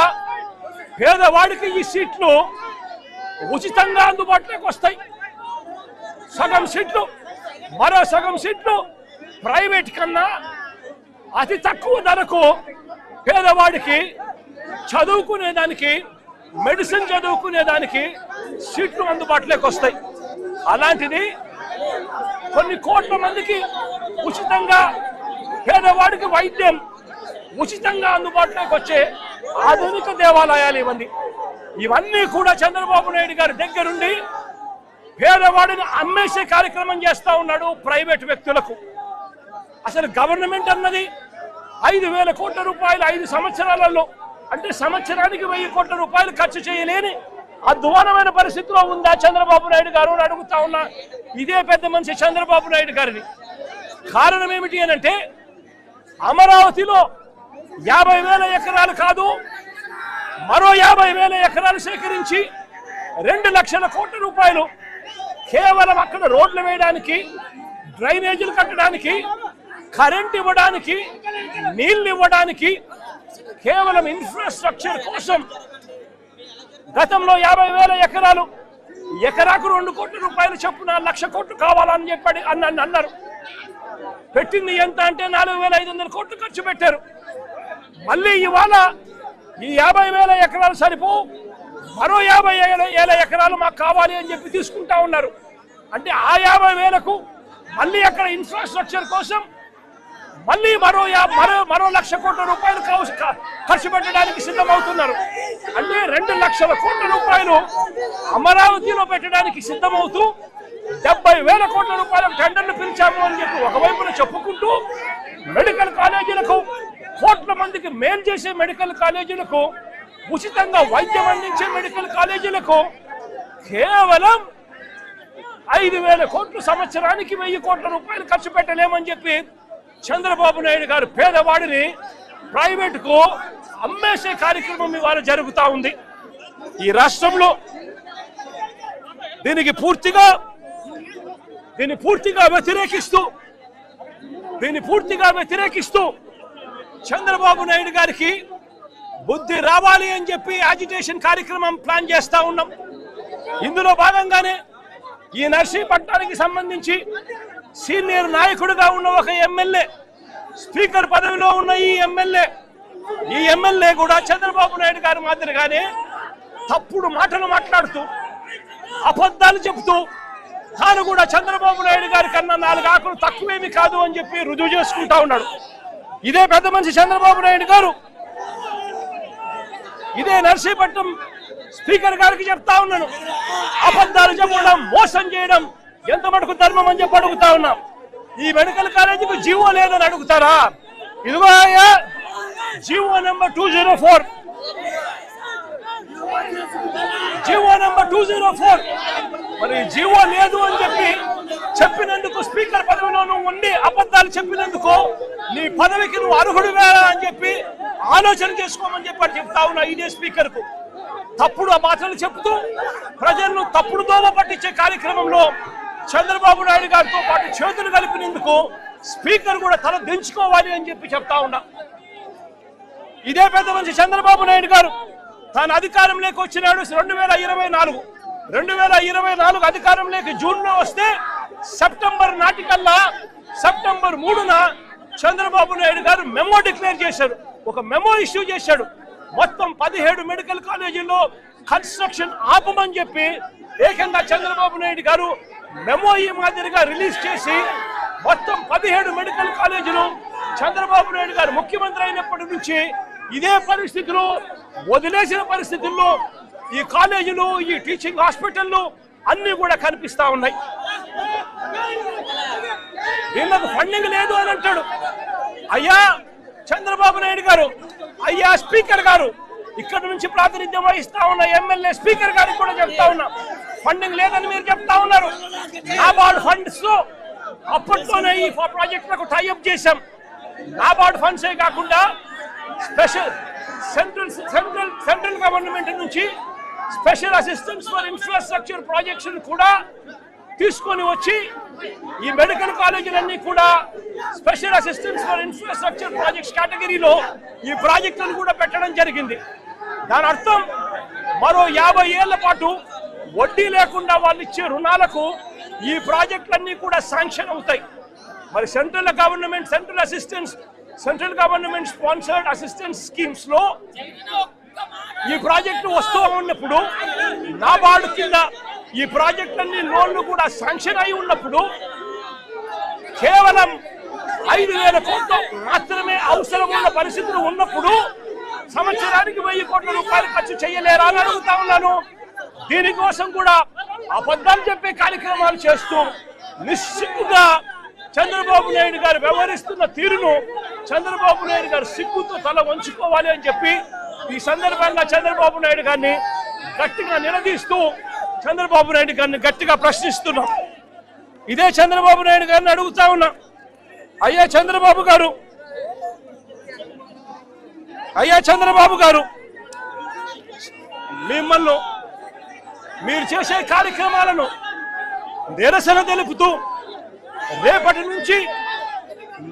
పేదవాడికి ఈ సీట్లు ఉచితంగా అందుబాటులోకి వస్తాయి. సగం సీట్లు, మరో సగం సీట్లు ప్రైవేట్ కన్నా అతి తక్కువ ధరకు పేదవాడికి చదువుకునేదానికి, మెడిసిన్ చదువుకునేదానికి సీట్లు అందుబాటులోకి వస్తాయి. అలాంటిది కొన్ని కోట్ల మందికి ఉచితంగా పేదవాడికి వైద్యం ఉచితంగా అందుబాటులోకి వచ్చే ఆధునిక దేవాలయాలు ఇవన్నీ కూడా చంద్రబాబు నాయుడు గారి దగ్గరుండి పేదవాడిని అమ్మేసే కార్యక్రమం చేస్తా ఉన్నాడు ప్రైవేట్ వ్యక్తులకు. అసలు గవర్నమెంట్ అన్నది 5,000 కోట్ల రూపాయలు 5 సంవత్సరాలలో, అంటే సంవత్సరానికి 1,000 కోట్ల రూపాయలు ఖర్చు చేయలేని అధ్వానమైన పరిస్థితిలో ఉందా చంద్రబాబు నాయుడు గారు అని అడుగుతా ఉన్నా. ఇదే పెద్ద మనిషి చంద్రబాబు నాయుడు గారిని. కారణం ఏమిటి అనంటే అమరావతిలో 50,000 ఎకరాలు కాదు, మరో 50,000 ఎకరాలు సేకరించి 2 లక్షల కోట్ల రూపాయలు కేవలం అక్కడ రోడ్లు వేయడానికి, డ్రైనేజీలు కట్టడానికి, కరెంట్ ఇవ్వడానికి, నీళ్లు ఇవ్వడానికి, కేవలం ఇన్ఫ్రాస్ట్రక్చర్ కోసం గతంలో 50,000 ఎకరాలు, ఎకరాకు 2 కోట్ల రూపాయలు చొప్పున 1,00,000 కోట్లు కావాలని చెప్పి అన్నారు. పెట్టింది ఎంత అంటే 4,500 కోట్లు ఖర్చు పెట్టారు. మళ్ళీ ఇవాళ ఈ 50,000 ఎకరాలు సరిపో, మరో 50,000 ఎకరాలు మాకు కావాలి అని చెప్పి తీసుకుంటా ఉన్నారు. అంటే ఆ 50,000కు మళ్ళీ అక్కడ ఇన్ఫ్రాస్ట్రక్చర్ కోసం మళ్ళీ మరో 1,00,000 కోట్ల రూపాయలు ఖర్చు పెట్టడానికి సిద్ధమవుతున్నారు. అంటే 2,00,000 కోట్ల రూపాయలు అమరావతిలో పెట్టడానికి సిద్ధమవుతూ 70,000 కోట్ల రూపాయల టెండర్లు పిలిచాము అని చెప్పి ఒకవైపున చెప్పుకుంటూ మెడికల్ కాలేజీలకు, కోట్ల మందికి మేలు చేసే మెడికల్ కాలేజీలకు, ఉచితంగా వైద్యం అందించే మెడికల్ కాలేజీలకు కేవలం 5,000 కోట్లు సంవత్సరానికి 1,000 కోట్ల రూపాయలు ఖర్చు పెట్టలేమని చెప్పి చంద్రబాబు నాయుడు గారు పేదవాడిని ప్రైవేటుకు అమ్మేసే కార్యక్రమం ఇవాళ జరుగుతూ ఉంది ఈ రాష్ట్రంలో. దీన్ని పూర్తిగా వ్యతిరేకిస్తూ చంద్రబాబు నాయుడు గారికి బుద్ధి రావాలి అని చెప్పి యాజిటేషన్ కార్యక్రమం ప్లాన్ చేస్తా ఉన్నాం. ఇందులో భాగంగానే ఈ నర్సీపట్నానికి సంబంధించి సీనియర్ నాయకుడిగా ఉన్న ఒక ఎమ్మెల్యే, స్పీకర్ పదవిలో ఉన్న ఈ ఎమ్మెల్యే కూడా చంద్రబాబు నాయుడు గారి మాదిరిగానే తప్పుడు మాటలు మాట్లాడుతూ, అబద్ధాలు చెబుతూ, తాను కూడా చంద్రబాబు నాయుడు గారి కన్నా 4 ఆకులు తక్కువేమి కాదు అని చెప్పి రుజువు చేసుకుంటా ఉన్నాడు. ఇదే పెద్ద మనిషి చంద్రబాబు నాయుడు గారు ఇదే నర్సీపట్నం స్పీకర్ గారికి చెప్తా ఉన్నాను, అబద్ధాలు చెప్పడం, మోసం చేయడం ఎంత మటుకు ధర్మం అని చెప్పి అడుగుతా ఉన్నాం. ఈ మెడికల్ కాలేజీకి జీవో లేదని అడుగుతారా? ఇదిగో జీవో నెంబర్ 204, మరి జీవో లేదు అని చెప్పినందుకు, స్పీకర్ పదవిలో నువ్వు ఉండి అబద్ధాలు చెప్పినందుకు నీ పదవికి నువ్వు అర్హుడు వేరా అని చెప్పి ఆలోచన చేసుకోమని చెప్పి చెప్తా ఉన్నా. ఇదే స్పీకర్ కు తప్పుడు మాటలు చెప్తూ ప్రజలను తప్పుడు దోవ పట్టించే కార్యక్రమంలో చంద్రబాబు నాయుడు గారితో పాటు చేతులు కలిపినందుకు స్పీకర్ కూడా తల దించుకోవాలి అని చెప్పి చెప్తా ఉన్నా. ఇదే పెద్ద మనిషి చంద్రబాబు నాయుడు గారు తాను అధికారంలోకి వచ్చినాడు 2024 అధికారంలోకి జూన్లో వస్తే సెప్టెంబర్ నాటికల్లా, సెప్టెంబర్ 3న చంద్రబాబు నాయుడు గారు మెమో డిక్లేర్ చేశారు, ఒక మెమో ఇష్యూ చేశాడు. మొత్తం 17 మెడికల్ కాలేజీల్లో కన్స్ట్రక్షన్ ఆపమని చెప్పి ఏకంగా చంద్రబాబు నాయుడు గారు మెమో ఈ మాదిరిగా రిలీజ్ చేసి మొత్తం 17 మెడికల్ కాలేజీలు చంద్రబాబు నాయుడు గారు ముఖ్యమంత్రి అయినప్పటి నుంచి ఇదే పరిస్థితులు, వదిలేసిన పరిస్థితుల్లో ఈ కాలేజీలు, ఈ టీచింగ్ హాస్పిటళ్ళు అన్ని కూడా కనిపిస్తా ఉన్నాయి. వీళ్ళకు ఫండింగ్ లేదు అని అంటాడు. అయ్యా చంద్రబాబు నాయుడు గారు, అయ్యా స్పీకర్ గారు, ఇక్కడ నుంచి ప్రాతినిధ్యం వహిస్తా ఉన్న ఎమ్మెల్యే స్పీకర్ గారికి కూడా చెప్తా ఉన్నా, ఫండింగ్ లేదని మీరు చెప్తా ఉన్నారు. నాబార్డ్ ఫండ్స్ అప్పట్లోనే ఈ ప్రాజెక్టులకు టైఅప్ చేశాం. నాబార్డ్ ఫండ్సే కాకుండా స్పెషల్ సెంట్రల్ గవర్నమెంట్ నుంచి special assistance for infrastructure projects కూడా తీసుకొని వచ్చి ఈ మెడికల్ కాలేజీలన్నీ కూడా special assistance for infrastructure projects కేటగిరీలో ఈ ప్రాజెక్టులను కూడా పెట్టడం జరిగింది. దాని అర్థం మరో 50 ఏళ్ల పాటు వడ్డీ లేకుండా వాళ్ళు ఇచ్చే రుణాలకు ఈ ప్రాజెక్టులన్నీ కూడా శాంక్షన్ అవుతాయి. మరి central government sponsored assistance schemes లో ఈ ప్రాజెక్టు వస్తూ ఉన్నప్పుడు, నాబార్డు కింద ఈ ప్రాజెక్టులన్నీ లోన్లు కూడా శాంక్షన్ అయి ఉన్నప్పుడు కేవలం 5,000 కోట్లు మాత్రమే అవసరం ఉన్న పరిస్థితులు ఉన్నప్పుడు సంవత్సరానికి 1,000 కోట్ల రూపాయలు ఖర్చు చేయలేరా అని అడుగుతా ఉన్నాను. దీనికోసం కూడా అబద్ధాలు చెప్పే కార్యక్రమాలు చేస్తూ నిశ్చితంగా చంద్రబాబు నాయుడు గారు వ్యవహరిస్తున్న తీరును చంద్రబాబు నాయుడు గారు సిగ్గుతో తల వంచుకోవాలి అని చెప్పి ఈ సందర్భంగా చంద్రబాబు నాయుడు గారిని గట్టిగా నిలదీస్తూ చంద్రబాబు నాయుడు గారిని గట్టిగా ప్రశ్నిస్తున్నాం. ఇదే చంద్రబాబు నాయుడు గారిని అడుగుతా ఉన్నా, అయ్యా చంద్రబాబు గారు, మిమ్మల్ని మీరు చేసే కార్యక్రమాలను నిరసన తెలుపుతూ రేపటి నుంచి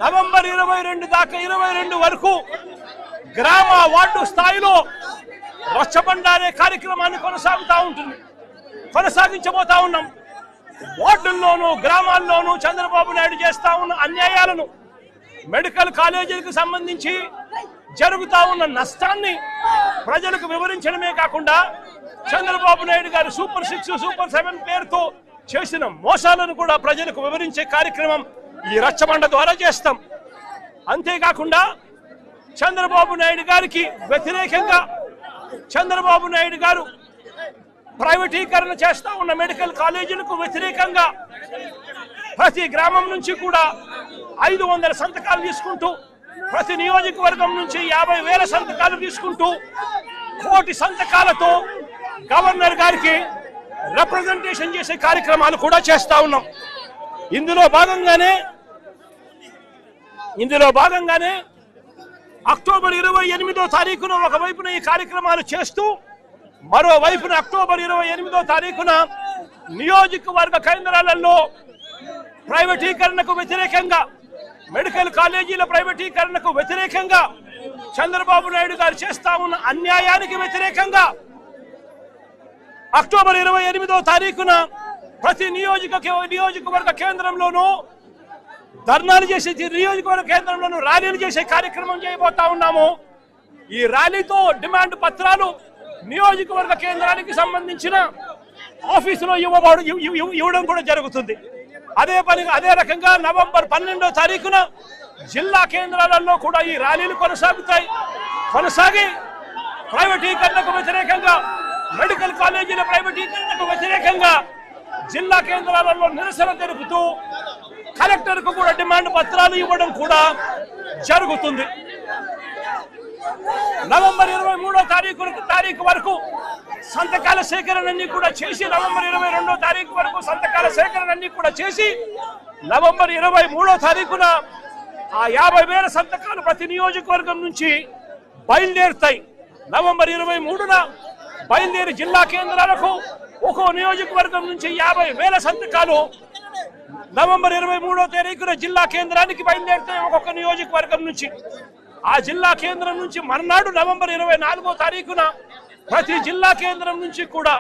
నవంబర్ 22 దాకా 22 వరకు గ్రామ వార్డు స్థాయిలో రచ్చబండ అనే కార్యక్రమాన్ని కొనసాగించబోతా ఉన్నాం. వార్డుల్లోనూ గ్రామాల్లోనూ చంద్రబాబు నాయుడు చేస్తా ఉన్న అన్యాయాలను, మెడికల్ కాలేజీలకు సంబంధించి జరుగుతా ఉన్న నష్టాన్ని ప్రజలకు వివరించడమే కాకుండా చంద్రబాబు నాయుడు గారు సూపర్ 6, సూపర్ 7 పేరుతో చేసిన మోసాలను కూడా ప్రజలకు వివరించే కార్యక్రమం ఈ రచ్చబండ ద్వారా చేస్తాం. అంతేకాకుండా చంద్రబాబు నాయుడు గారికి వ్యతిరేకంగా చంద్రబాబు నాయుడు గారు ప్రైవేటీకరణ చేస్తా ఉన్న మెడికల్ కాలేజీలకు వ్యతిరేకంగా ప్రతి గ్రామం నుంచి కూడా 500 సంతకాలు తీసుకుంటూ, ప్రతి నియోజకవర్గం నుంచి 50,000 సంతకాలు తీసుకుంటూ 1 కోటి సంతకాలతో గవర్నర్ గారికి రిప్రజెంటేషన్ చేసే కార్యక్రమాలు కూడా చేస్తా ఉన్నాం. ఇందులో భాగంగానే అక్టోబర్ 28వ తారీఖున ఒకవైపున ఈ కార్యక్రమాలు చేస్తూ, మరోవైపున అక్టోబర్ 28వ తారీఖున నియోజకవర్గ కేంద్రాలలో ప్రైవేటీకరణకు వ్యతిరేకంగా, మెడికల్ కాలేజీల ప్రైవేటీకరణకు వ్యతిరేకంగా, చంద్రబాబు నాయుడు గారు చేస్తా ఉన్న అన్యాయానికి వ్యతిరేకంగా అక్టోబర్ 28వ తారీఖున ప్రతి నియోజకవర్గ కేంద్రంలోనూ ధర్నాలు చేసే, నియోజకవర్గ కేంద్రంలోనూ ర్యాలీలు చేసే కార్యక్రమం చేయబోతా ఉన్నాము. ఈ ర్యాలీతో డిమాండ్ పత్రాలు నియోజకవర్గ కేంద్రానికి సంబంధించిన ఆఫీసులో ఇవ్వడం కూడా జరుగుతుంది. అదే రకంగా నవంబర్ 12వ తారీఖున జిల్లా కేంద్రాలలో కూడా ఈ ర్యాలీలు కొనసాగి ప్రైవేటీకరణకు వ్యతిరేకంగా, మెడికల్ కాలేజీల ప్రైవేటీకరణకు వ్యతిరేకంగా జిల్లా కేంద్రాలలో నిరసన తెలుపుతూ కలెక్టర్కు కూడా డిమాండ్ పత్రాలు ఇవ్వడం కూడా జరుగుతుంది. నవంబర్ 23వ తారీఖు వరకు సంతకాల సేకరణని కూడా చేసి, నవంబర్ 22వ తారీఖు వరకు సంతకాల సేకరణని కూడా చేసి, నవంబర్ 23వ తారీఖున ఆ 50,000 సంతకాలు ప్రతి నియోజకవర్గం నుంచి బయలుదేరుతాయి. నవంబర్ 23న బయలుదేరి జిల్లా కేంద్రాలకు ఒక్కో నియోజకవర్గం నుంచి 50,000 సంతకాలు నవంబర్ 23వ తారీఖున జిల్లా కేంద్రానికి బయలుదేరుతాయి ఒక్కొక్క నియోజకవర్గం నుంచి. ఆ జిల్లా కేంద్రం నుంచి మర్నాడు నవంబర్ 24వ తారీఖున ప్రతి జిల్లా కేంద్రం నుంచి కూడా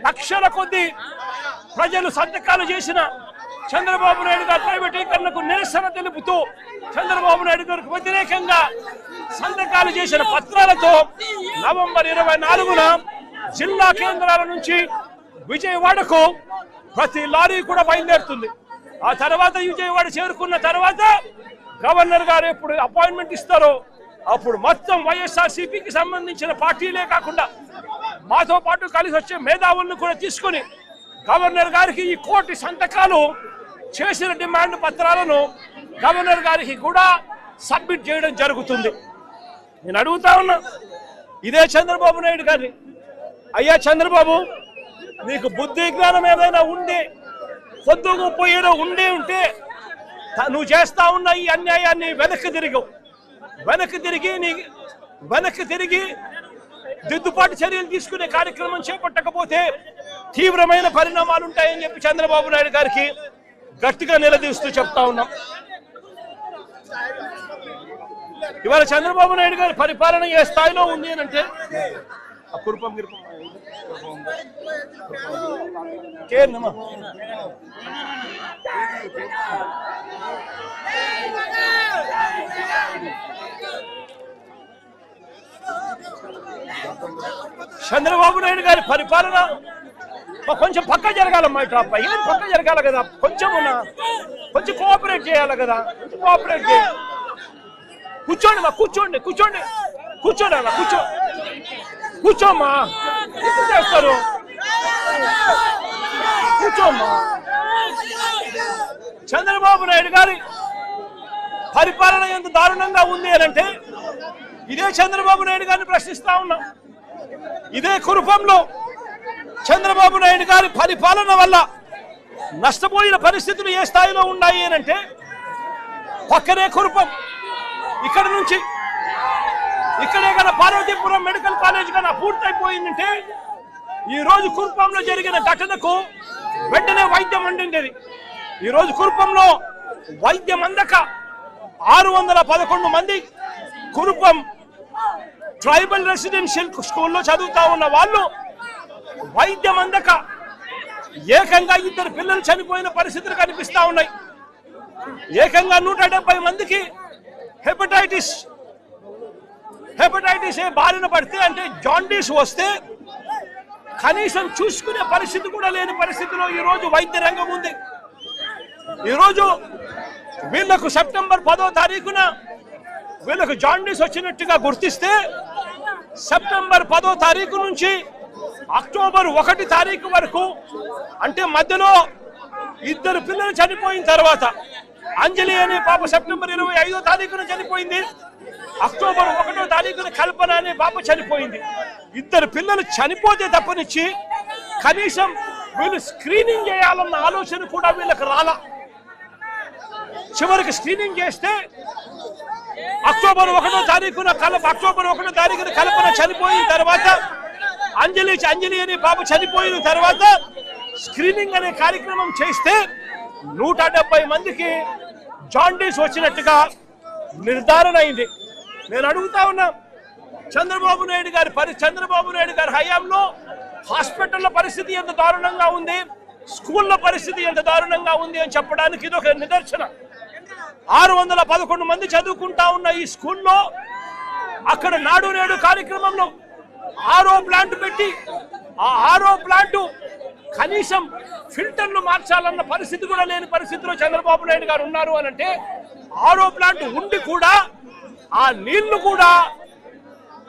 లక్షల కొద్ది ప్రజలు సంతకాలు చేసిన చంద్రబాబు నాయుడు గారి ప్రైవేటీకరణకు నిరసన తెలుపుతూ, చంద్రబాబు నాయుడు గారికి వ్యతిరేకంగా సంతకాలు చేసిన పత్రాలతో నవంబర్ 24న జిల్లా కేంద్రాల నుంచి విజయవాడకు ప్రతి లారీ కూడా బయలుదేరుతుంది. ఆ తర్వాత విజయవాడ చేరుకున్న తర్వాత గవర్నర్ గారు ఎప్పుడు అపాయింట్మెంట్ ఇస్తారో అప్పుడు మొత్తం వైఎస్ఆర్సీపీకి సంబంధించిన పార్టీలే కాకుండా మాతో పాటు కలిసి వచ్చే మేధావులను కూడా తీసుకుని గవర్నర్ గారికి ఈ 1 కోటి సంతకాలు చేసిన డిమాండ్ పత్రాలను గవర్నర్ గారికి కూడా సబ్మిట్ చేయడం జరుగుతుంది. నేను అడుగుతా ఉన్నా ఇదే చంద్రబాబు నాయుడు గారిని, అయ్యా చంద్రబాబు, నీకు బుద్ధి జ్ఞానం ఏదైనా ఉండి పొద్దు గొప్ప ఉంటే నువ్వు చేస్తా ఉన్న ఈ అన్యాయాన్ని వెనక్కి తిరిగి దిద్దుబాటు చర్యలు తీసుకునే కార్యక్రమం చేపట్టకపోతే తీవ్రమైన పరిణామాలు ఉంటాయని చెప్పి చంద్రబాబు నాయుడు గారికి గట్టిగా నిలదీస్తూ చెప్తా ఉన్నాం. ఇవాళ చంద్రబాబు నాయుడు గారి పరిపాలన ఏ స్థాయిలో ఉంది అని అంటే కురుపం చంద్రబాబు నాయుడు గారి పరిపాలన కొంచెం పక్క జరగాలమ్మా, ఇట్లా ఏం పక్క జరగాలి కదా, కొంచెం కోఆపరేట్ చేయాలి కదా, కోఆపరేట్ చేయాలి. కూర్చోండి మా కూర్చోండి అలా కూర్చోమ్మా, ఎందుకు చేస్తారు, కూర్చోమ్మా. చంద్రబాబు నాయుడు గారి పరిపాలన ఎంత దారుణంగా ఉంది అంటే ఇదే చంద్రబాబు నాయుడు గారిని ప్రశ్నిస్తా ఉన్నాం. ఇదే కురుపంలో చంద్రబాబు నాయుడు గారి పరిపాలన వల్ల నష్టపోయిన పరిస్థితులు ఏ స్థాయిలో ఉన్నాయి అంటే పక్కనే కురుపం, ఇక్కడే కన్నా పార్వతీపురం మెడికల్ కాలేజ్ కన్నా పూర్తయిపోయిందంటే ఈ రోజు కురుపంలో జరిగిన ఘటనకు వెంటనే వైద్యం అందిండేది. ఈ రోజు కురుపంలో వైద్యం అందక 611 మంది కురుపం ట్రైబల్ రెసిడెన్షియల్ స్కూల్లో చదువుతా ఉన్న వాళ్ళు వైద్యం అందక ఏకంగా 2 పిల్లలు చనిపోయిన పరిస్థితులు కనిపిస్తా ఉన్నాయి. ఏకంగా 170 మందికి హెపటైటిస్ ఏ బారిన పడితే, అంటే జాండీస్ వస్తే కనీసం చూసుకునే పరిస్థితి కూడా లేని పరిస్థితిలో ఈరోజు వైద్య రంగం ఉంది. ఈరోజు వీళ్లకు సెప్టెంబర్ 10వ తారీఖున వీళ్ళకు జాండీస్ వచ్చినట్టుగా గుర్తిస్తే సెప్టెంబర్ 10వ తారీఖు నుంచి అక్టోబర్ 1 తారీఖు వరకు, అంటే మధ్యలో 2 పిల్లలు చనిపోయిన తర్వాత, అంజలి అనే పాప సెప్టెంబర్ 25వ తారీఖున చనిపోయింది. అక్టోబర్ 1వ తారీఖున కల్పన అనే పాప చనిపోయింది. 2 పిల్లలు చనిపోతే తప్పనిచ్చి కనీసం వీళ్ళు స్క్రీనింగ్ చేయాలన్న ఆలోచన కూడా వీళ్ళకి రాలా. చివరికి స్క్రీనింగ్ చేస్తే అక్టోబర్ 1వ తారీఖున కల్పన చనిపోయిన తర్వాత, అంజలి అనే పాప చనిపోయిన తర్వాత స్క్రీనింగ్ అనే కార్యక్రమం చేస్తే 170 మందికి జాండీస్ వచ్చినట్టుగా నిర్ధారణ అయింది. నేను అడుగుతా ఉన్నా, చంద్రబాబు నాయుడు గారి హయాంలో హాస్పిటల్ల పరిస్థితి ఎంత దారుణంగా ఉంది, స్కూళ్ళ పరిస్థితి ఎంత దారుణంగా ఉంది అని చెప్పడానికి ఇది ఒక నిదర్శనం. 611 మంది చదువుకుంటా ఉన్న ఈ స్కూల్లో అక్కడ నాడు నేడు కార్యక్రమంలో ఆరో ప్లాంట్ పెట్టి, ఆ ఆరో ప్లాంట్ కనీసం ఫిల్టర్లు మార్చాలన్న పరిస్థితి కూడా లేని పరిస్థితిలో చంద్రబాబు నాయుడు గారు ఉన్నారు అని అంటే, ఆరో ప్లాంట్ ఉండి కూడా ఆ నీళ్లు కూడా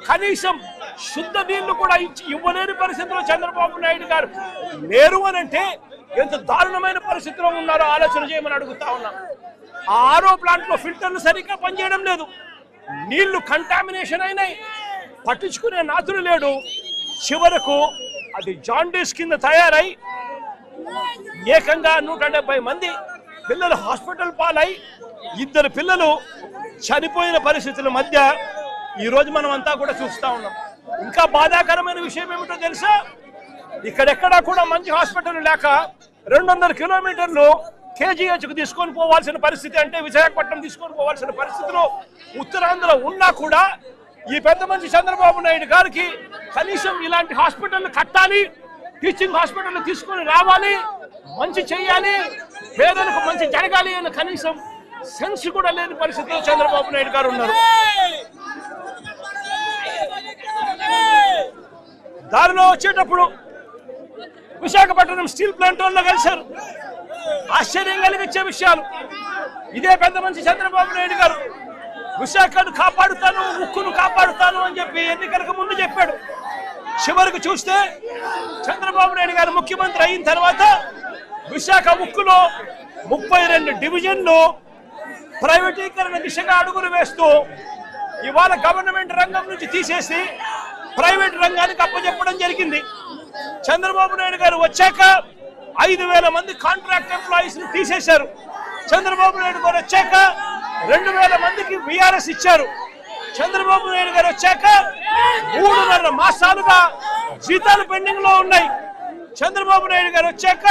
కనీసం శుద్ధ నీళ్లు కూడా ఇవ్వలేని పరిస్థితిలో చంద్రబాబు నాయుడు గారు లేరు అని అంటే ఎంత దారుణమైన పరిస్థితిలో ఉన్నారో ఆలోచన చేయమని అడుగుతా ఉన్నా. ఆ ఆరో ప్లాంట్ లో ఫిల్టర్లు సరిగ్గా పనిచేయడం లేదు, నీళ్లు కంటామినేషన్ అయినాయి, పట్టించుకునే నాతుడు లేడు. చివరకు అది జాండీస్ కింద తయారై ఏకంగా 170 మంది పిల్లలు హాస్పిటల్ పాలై 2 పిల్లలు చనిపోయిన పరిస్థితుల మధ్య ఈరోజు మనం అంతా కూడా చూస్తా ఉన్నాం. ఇంకా బాధాకరమైన విషయం ఏమిటో తెలుసా, ఇక్కడెక్కడా కూడా మంచి హాస్పిటల్ లేక 200 కిలోమీటర్లు కేజీహెచ్కు తీసుకొని పోవాల్సిన పరిస్థితి, అంటే విశాఖపట్నం తీసుకొని పోవాల్సిన పరిస్థితిలో ఉత్తరాంధ్ర ఉన్నా కూడా ఈ పెద్ద మనిషి చంద్రబాబు నాయుడు గారికి కనీసం ఇలాంటి హాస్పిటల్ కట్టాలి, టీచింగ్ హాస్పిటల్ తీసుకొని రావాలి, మంచి చేయాలి, పేదలకు మంచి జరగాలి అని కనీసం సెన్స్ కూడా లేని పరిస్థితిలో చంద్రబాబు నాయుడు గారు ఉన్నారు. దారిలో వచ్చేటప్పుడు విశాఖపట్నం స్టీల్ ప్లాంట్ వాళ్ళు కలిశారు. ఆశ్చర్యం కలిగించే విషయాలు. ఇదే పెద్ద మనిషి చంద్రబాబు నాయుడు గారు విశాఖను కాపాడుతాను, ఉక్కును కాపాడుతాను అని చెప్పి ఎన్నికలకు ముందు చెప్పాడు. చివరికి చూస్తే చంద్రబాబు నాయుడు గారు ముఖ్యమంత్రి అయిన తర్వాత విశాఖ ఉక్కులో 32 డివిజన్లు ప్రైవేటీకరణ దిశగా అడుగులు వేస్తూ ఇవాళ గవర్నమెంట్ రంగం నుంచి తీసేసి ప్రైవేట్ రంగానికి అప్పచెప్పడం జరిగింది. చంద్రబాబు నాయుడు గారు వచ్చాక 5,000 మంది కాంట్రాక్ట్ ఎంప్లాయీస్ ని తీసేశారు. చంద్రబాబు నాయుడు గారు వచ్చాక 2,000 మందికి విఆర్ఎస్ ఇచ్చారు. చంద్రబాబు నాయుడు గారు వచ్చాక 3.5 మాసాలుగా జీతాలు పెండింగ్ లో ఉన్నాయి. చంద్రబాబు నాయుడు గారు వచ్చాక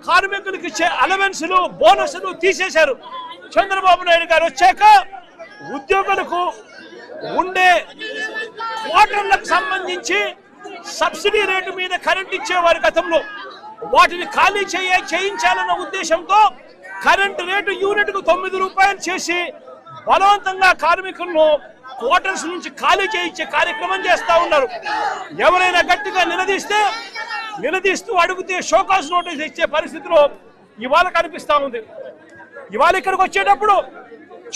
కార్మికులకు ఇచ్చే అలవెన్సులు, బోనస్లు తీసేశారు. చంద్రబాబు నాయుడు గారు వచ్చాక ఉద్యోగులకు ఉండే క్వార్టర్లకు సంబంధించి సబ్సిడీ రేటు మీద కరెంట్ ఇచ్చేవారు గతంలో, వాటిని ఖాళీ చేయించాలన్న ఉద్దేశంతో కరెంటు రేటు యూనిట్ కు 9 రూపాయలు చేసి బలవంతంగా కార్మికులను క్వార్టర్స్ నుంచి ఖాళీ చేయించే కార్యక్రమం చేస్తా ఉన్నారు. ఎవరైనా గట్టిగా నిలదీస్తూ అడిగితే షోకాస్ నోటీస్ ఇచ్చే పరిస్థితిలో ఇవాళ కనిపిస్తా ఉంది. ఇవాళ ఇక్కడికి వచ్చేటప్పుడు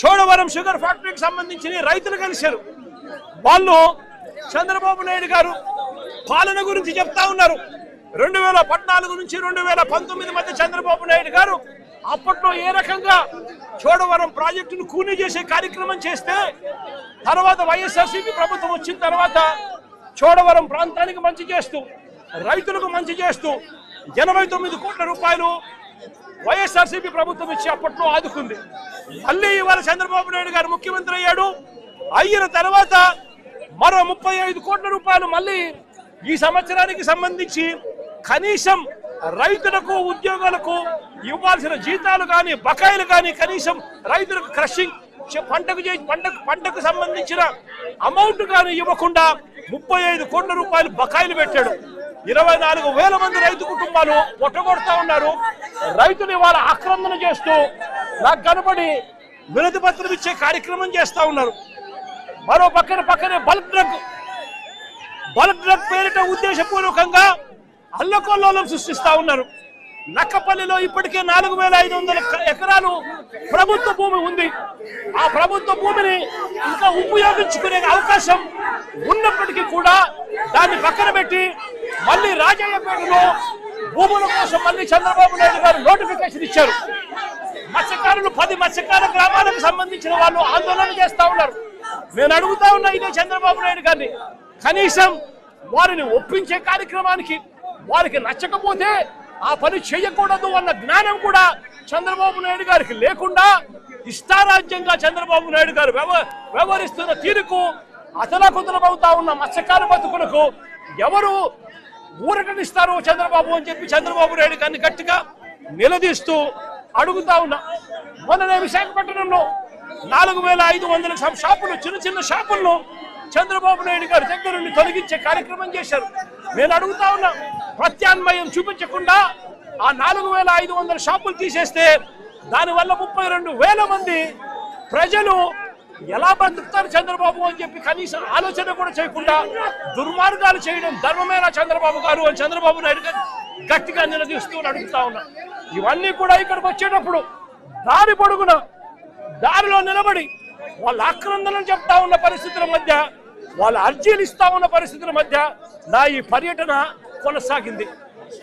చోడవరం షుగర్ ఫ్యాక్టరీకి సంబంధించిన రైతులు కలిశారు. వాళ్ళు చంద్రబాబు నాయుడు గారు పాలన గురించి చెప్తా ఉన్నారు. 2014 నుంచి 2019 మధ్య చంద్రబాబు నాయుడు గారు అప్పట్లో ఏ రకంగా చోడవరం ప్రాజెక్టును కూనీ చేసే కార్యక్రమం చేస్తే, తర్వాత వైఎస్ఆర్సీపీ ప్రభుత్వం వచ్చిన తర్వాత చోడవరం ప్రాంతానికి మంచి చేస్తూ, రైతులకు మంచి చేస్తూ 89 కోట్ల రూపాయలు వైఎస్ఆర్సీపీ ప్రభుత్వం ఇచ్చి అప్పట్లో ఆదుకుంది. మళ్ళీ ఇవాళ చంద్రబాబు నాయుడు గారు ముఖ్యమంత్రి అయ్యాడు. అయిన తర్వాత మరో 35 కోట్ల రూపాయలు మళ్ళీ ఈ సంవత్సరానికి సంబంధించి కనీసం రైతులకు, ఉద్యోగులకు ఇవ్వాల్సిన జీతాలు కానీ, బకాయిలు కానీ, కనీసం రైతులకు క్రషింగ్ పంటకు సంబంధించిన అమౌంట్ గాని ఇవ్వకుండా 35 కోట్ల రూపాయలు బకాయిలు పెట్టాడు. 24,000 మంది రైతు కుటుంబాలు పొట్టగొడతా ఉన్నారు. రైతులు ఇవాళ ఆక్రమణ చేస్తూ నాకు కనబడి వినతి పత్రం ఇచ్చే కార్యక్రమం చేస్తా ఉన్నారు. మరో పక్కనే బల్క్ డ్రగ్ పేరిట ఉద్దేశపూర్వకంగా అల్లకొల్లోలం సృష్టిస్తా ఉన్నారు. నక్కపల్లిలో ఇప్పటికే 4,500 ఎకరాలు ప్రభుత్వ భూమి ఉంది. ఆ ప్రభుత్వ భూమిని ఇంకా ఉపయోగించుకునే అవకాశం ఉన్నప్పటికీ కూడా దాన్ని పక్కన పెట్టి మళ్ళీ రాజయ్యపేటలో భూముల కోసం మళ్ళీ చంద్రబాబు నాయుడు గారు నోటిఫికేషన్ ఇచ్చారు. మత్స్యకారులు 10 మత్స్యకార గ్రామాలకు సంబంధించిన వాళ్ళు ఆందోళన చేస్తా ఉన్నారు. నేను అడుగుతా ఉన్నా ఇదే చంద్రబాబు నాయుడు గారిని, కనీసం వారిని ఒప్పించే కార్యక్రమానికి వారికి నచ్చకపోతే ఆ పని చేయకూడదు అన్న జ్ఞానం కూడా చంద్రబాబు నాయుడు గారికి లేకుండా ఇష్టారాజ్యంగా చంద్రబాబు నాయుడు గారు వ్యవహరిస్తున్న తీరుకు అతలాకుతలమవుతా ఉన్న మత్స్యకార బతుకులకు ఎవరు ఊరటనిస్తారు చంద్రబాబు అని చెప్పి చంద్రబాబు నాయుడు గారిని గట్టిగా నిలదీస్తూ అడుగుతా ఉన్నా. మొన్ననే విశాఖపట్నంలో 4,500 షాపులు, చిన్న షాపులను చంద్రబాబు నాయుడు గారి దగ్గర నుండి తొలగించే కార్యక్రమం చేశారు. నేను అడుగుతా ఉన్నా, ప్రత్యామ్నాయం చూపించకుండా ఆ 4,500 షాపులు తీసేస్తే దానివల్ల 32,000 మంది ప్రజలు ఎలా బతుకుతారు చంద్రబాబు అని చెప్పి కనీసం ఆలోచన కూడా చేయకుండా దుర్మార్గాలు చేయడం ధర్మమేనా చంద్రబాబు గారు అని చంద్రబాబు నాయుడు గారు గట్టిగా నిలదీస్తూ అడుగుతా ఉన్నా. ఇవన్నీ కూడా ఇక్కడికి వచ్చేటప్పుడు దారి పొడుగున దారిలో నిలబడి వాళ్ళ ఆక్రందనలు చెప్తా ఉన్న పరిస్థితుల మధ్య, వాళ్ళ అర్జీలు ఇస్తా ఉన్న పరిస్థితుల మధ్య నా ఈ పర్యటన కొనసాగింది.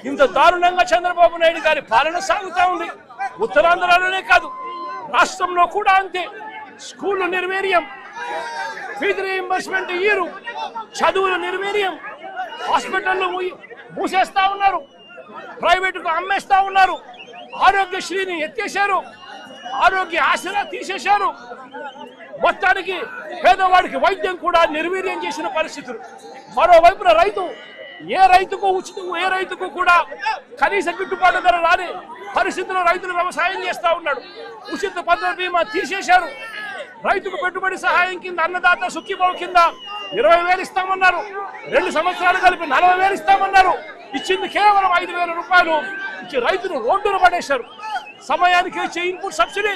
ఇంత దారుణంగా చంద్రబాబు నాయుడు గారి పాలన సాగుతా ఉంది. ఉత్తరాంధ్రలోనే కాదు, రాష్ట్రంలో కూడా అంతే. స్కూళ్ళు నిర్వీర్యం, ఫీజు రీయింబర్స్మెంట్ ఇయ్యరు, చదువులు నిర్వీర్యం, హాస్పిటల్లు మూసేస్తా ఉన్నారు, ప్రైవేటుకు అమ్మేస్తా ఉన్నారు, ఆరోగ్యశ్రీని ఎత్తేశారు, ఆరోగ్య ఆసరా తీసేశారు. మొత్తానికి పేదవాడికి వైద్యం కూడా నిర్వీర్యం చేసిన పరిస్థితులు. మరోవైపున ఏ రైతుకు కూడా కనీస గిట్టుబాటు ధర రాని పరిస్థితుల్లో రైతులు వ్యవసాయం చేస్తా ఉన్నాడు. ఉచిత పంటల బీమా తీసేశారు. రైతుకు పెట్టుబడి సహాయం కింద అన్నదాత సుఖీభావ కింద 20,000 ఇస్తామన్నారు. 2 సంవత్సరాలు కలిపి 40,000 ఇస్తామన్నారు. ఇచ్చింది కేవలం 5,000 రూపాయలు ఇచ్చి రైతులు రోడ్డున పడేశారు. సమయానికి ఇచ్చే ఇన్పుట్ సబ్సిడీ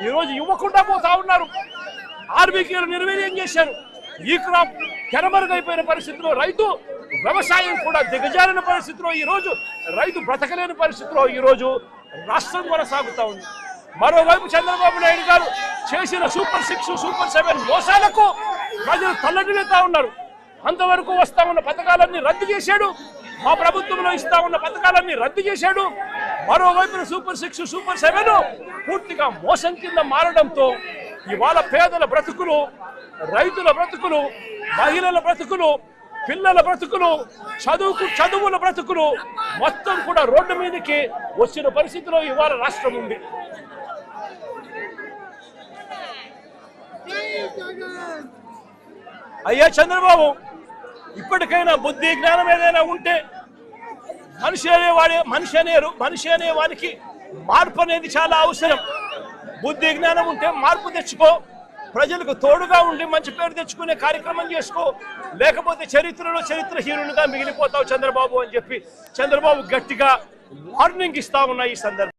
ఈరోజు ఇవ్వకుండా పోతా ఉన్నారు. ఆర్బీకేలు నిర్వీర్యం చేశారు. ఈ క్రాప్ తెరమరుగైపోయిన పరిస్థితిలో రైతు వ్యవసాయం కూడా దిగజారిన పరిస్థితిలో ఈరోజు రైతు బ్రతకలేని పరిస్థితిలో ఈరోజు రాష్ట్రం కొనసాగుతా ఉంది. మరోవైపు చంద్రబాబు నాయుడు గారు చేసిన సూపర్ 6, సూపర్ 7 మోసాలకు ప్రజలు తల్లడిల్లుతా ఉన్నారు. అంతవరకు వస్తా ఉన్న పథకాలన్నీ రద్దు చేశాడు. మా ప్రభుత్వంలో ఇస్తా ఉన్న పథకాలన్నీ రద్దు చేశాడు. మరోవైపున సూపర్ 6, సూపర్ 7 పూర్తిగా మోసం కింద మారడంతో ఇవాళ పేదల బ్రతుకులు, రైతుల బ్రతుకులు, మహిళల బ్రతుకులు, పిల్లల బ్రతుకులు, చదువుల బ్రతుకులు మొత్తం కూడా రోడ్డు మీదకి వచ్చిన పరిస్థితిలో ఇవాళ రాష్ట్రం ఉంది. అయ్యా చంద్రబాబు, ఇప్పటికైనా బుద్ధి జ్ఞానం ఏదైనా ఉంటే మనిషి అనే వానికి మార్పు అనేది చాలా అవసరం. బుద్ధి జ్ఞానం ఉంటే మార్పు తెచ్చుకో, ప్రజలకు తోడుగా ఉండి మంచి పేరు తెచ్చుకునే కార్యక్రమం చేసుకో, లేకపోతే చరిత్రహీనులుగా మిగిలిపోతావు చంద్రబాబు అని చెప్పి చంద్రబాబు గట్టిగా వార్నింగ్ ఇస్తా ఉన్నా ఈ సందర్భం.